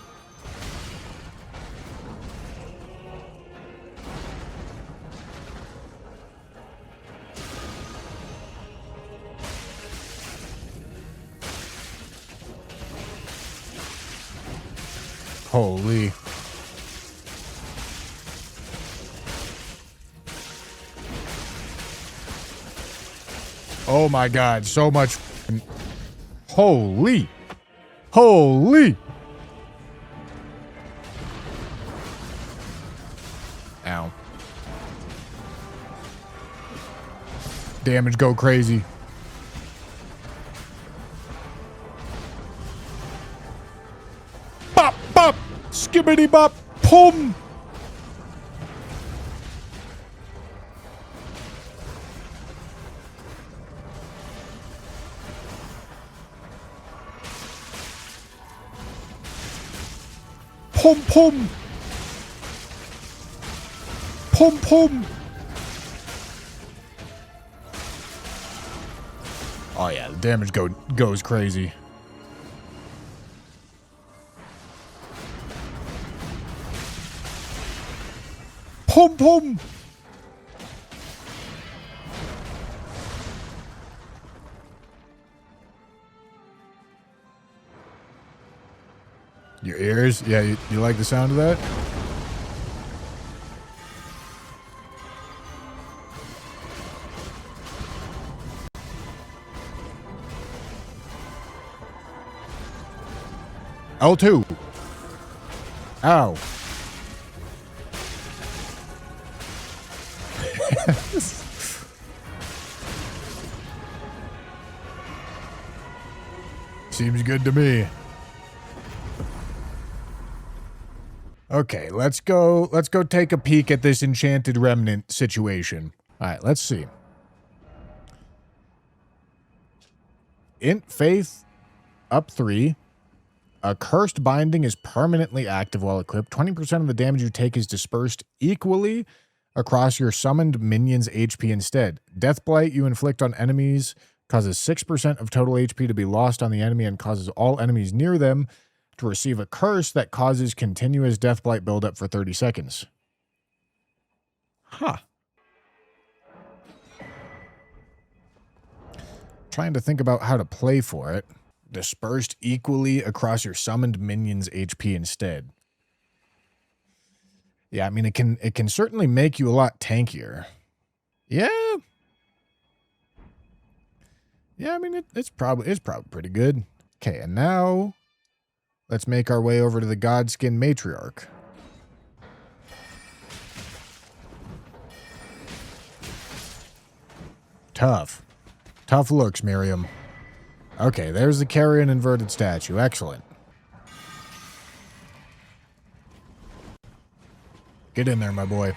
Holy. Oh my God, so much. Holy. Holy. Ow. Damage go crazy. Bop, bop, skibbity bop, pum. Pum, pum. Pum, pum. Oh yeah, the damage goes crazy. Pum, pum. Your ears? Yeah, you like the sound of that? L2. Ow. Seems good to me. Okay, let's go take a peek at this enchanted remnant situation. All right, let's see. Int Faith up 3. A cursed binding is permanently active while equipped. 20% of the damage you take is dispersed equally across your summoned minion's HP instead. Death Blight you inflict on enemies causes 6% of total HP to be lost on the enemy and causes all enemies near them to receive a curse that causes continuous Death Blight buildup for 30 seconds. Huh. Trying to think about how to play for it. Dispersed equally across your summoned minion's HP instead. Yeah, I mean, it can certainly make you a lot tankier. Yeah. Yeah, I mean, it's probably pretty good. Okay, and now let's make our way over to the Godskin Matriarch. Tough. Tough looks, Miriam. Okay, there's the carrion inverted statue. Excellent. Get in there, my boy.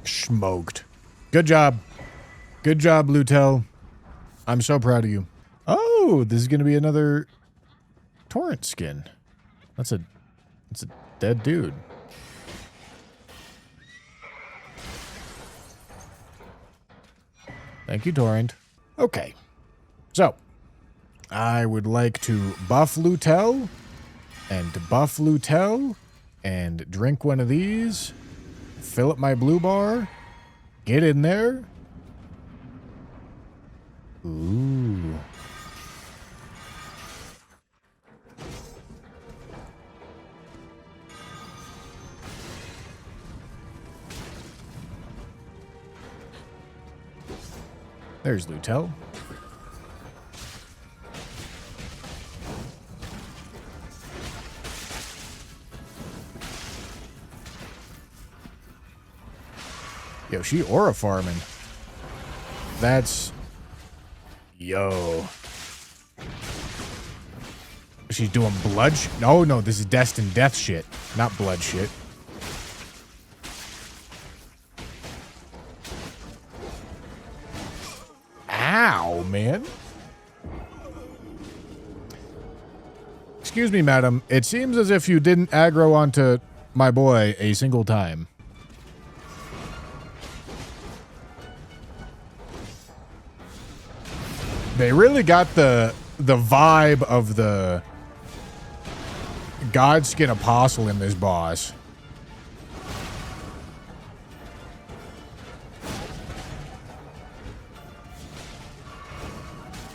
Smoked. Good job. Good job, Lutel. I'm so proud of you. Oh, this is going to be another Torrent skin. That's a dead dude. Thank you, Torrent. Okay. So, I would like to buff Lutel and buff Lutel and drink one of these. Fill up my blue bar. Get in there. Ooh. There's Lutel. Yo, she aura farming. That's... Yo. She's doing blood no, this is destined death shit. Not blood shit. Ow, man. Excuse me, madam. It seems as if you didn't aggro onto my boy a single time. They really got the vibe of the Godskin Apostle in this boss.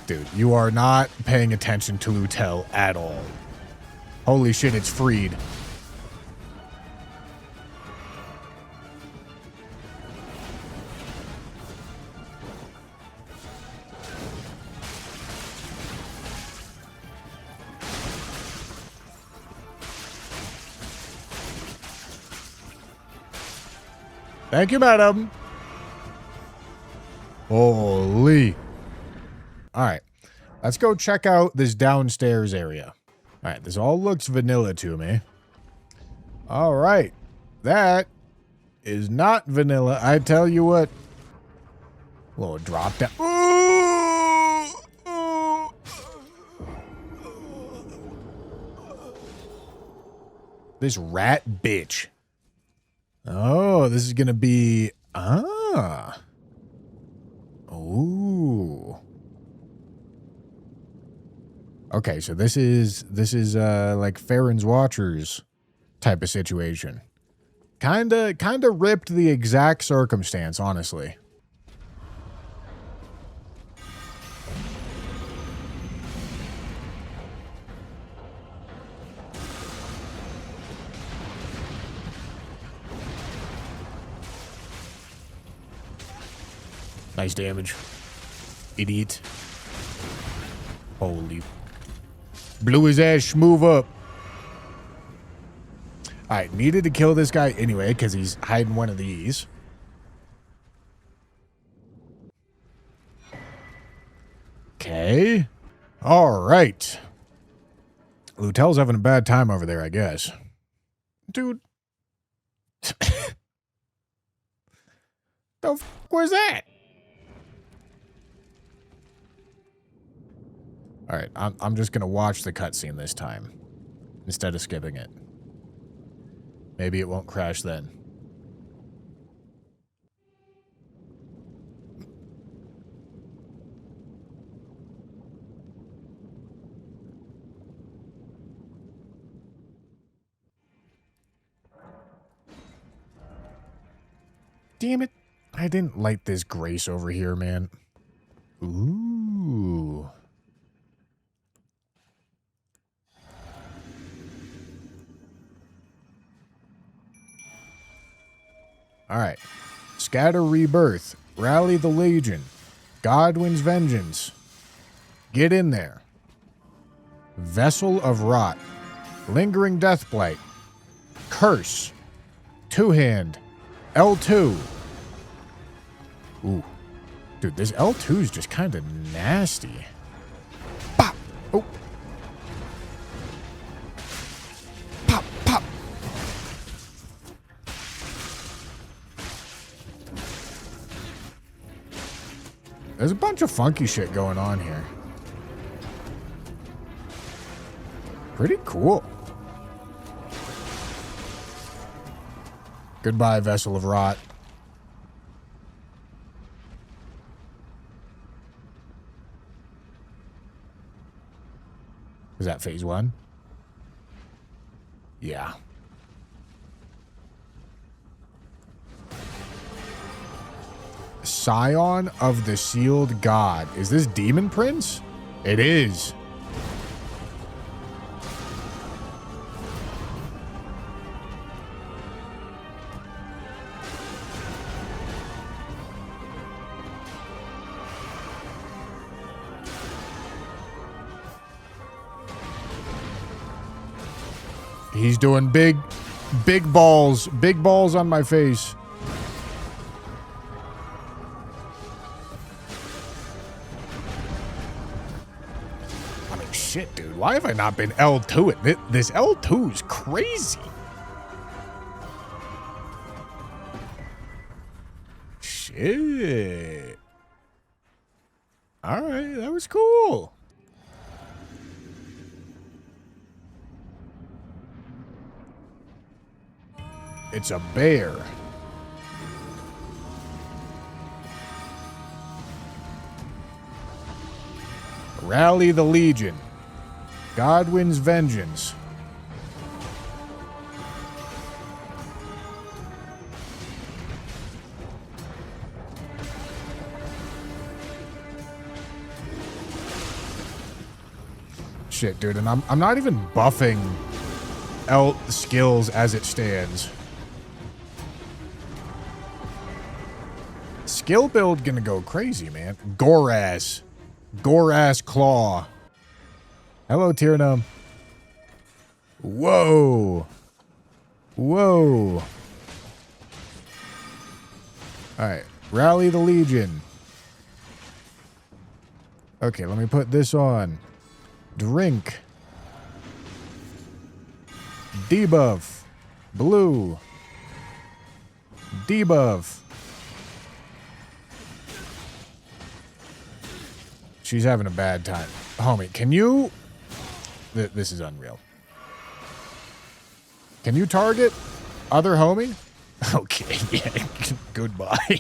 Dude, you are not paying attention to Lutel at all. Holy shit, it's freed. Thank you, madam. Holy. All right. Let's go check out this downstairs area. All right. This all looks vanilla to me. All right. That is not vanilla. I tell you what. Little drop down. This rat bitch. Oh, this is going to be... Ooh. Okay, so this is like Farron's Watchers type of situation. Kinda ripped the exact circumstance, honestly. Nice damage. Idiot. Holy. Blew his ass move up. Alright, needed to kill this guy anyway, because he's hiding one of these. Okay. All right. Lutel's having a bad time over there, I guess. Dude. The f was that? All right, I'm just gonna watch the cutscene this time instead of skipping it. Maybe it won't crash then. Damn it. I didn't light this grace over here, man. Ooh. Alright. Scatter Rebirth. Rally the Legion. Godwin's Vengeance. Get in there. Vessel of Rot. Lingering Deathblight. Curse. Two-Hand. L2. Ooh. Dude, this L2 is just kind of nasty. Pop! Oh. Pop, pop. There's a bunch of funky shit going on here. Pretty cool. Goodbye, Vessel of Rot. Is that phase 1? Yeah. Scion of the Sealed God. Is this Demon Prince? It is. He's doing big balls on my face. I mean, shit, dude. Why have I not been L2 it? This L2 is crazy. Shit. All right, that was cool. It's a bear. Rally the Legion. Godwin's Vengeance. Shit, dude, and I'm not even buffing L skills as it stands. Skill build gonna go crazy, man. Gorass. Gorass Claw. Hello, Tyrnum. Whoa. Whoa. Alright. Rally the Legion. Okay, let me put this on. Drink. Debuff. Blue. Debuff. She's having a bad time. Homie, can you... This is unreal. Can you target other homie? Okay, yeah. Goodbye.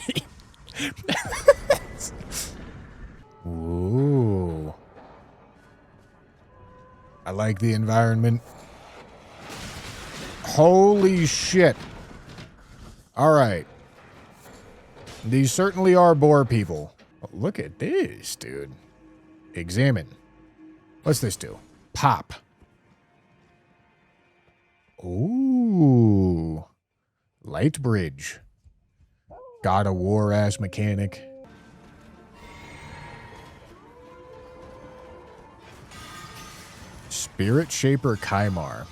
Ooh. I like the environment. Holy shit. Alright. These certainly are boar people. Look at this, dude. Examine. What's this do? Pop. Ooh. Light bridge. God of War ass mechanic. Spirit Shaper Kymar.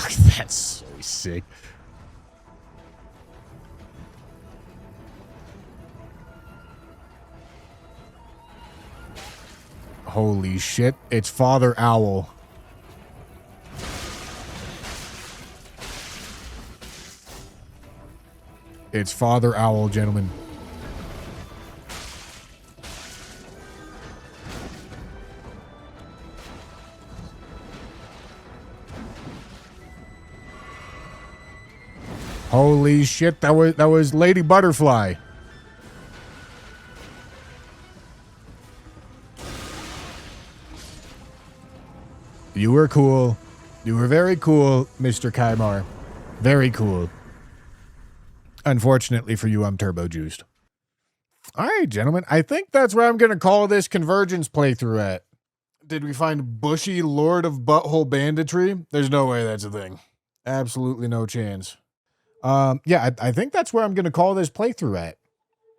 That's so sick. Holy shit, it's Father Owl. It's Father Owl, gentlemen. Holy shit, that was Lady Butterfly. You were cool. You were very cool, Mr. Kaimar. Very cool. Unfortunately for you, I'm turbo juiced. All right, gentlemen. I think that's where I'm going to call this Convergence playthrough at. Did we find Bushy Lord of Butthole Banditry? There's no way that's a thing. Absolutely no chance. Yeah, I think that's where I'm going to call this playthrough at.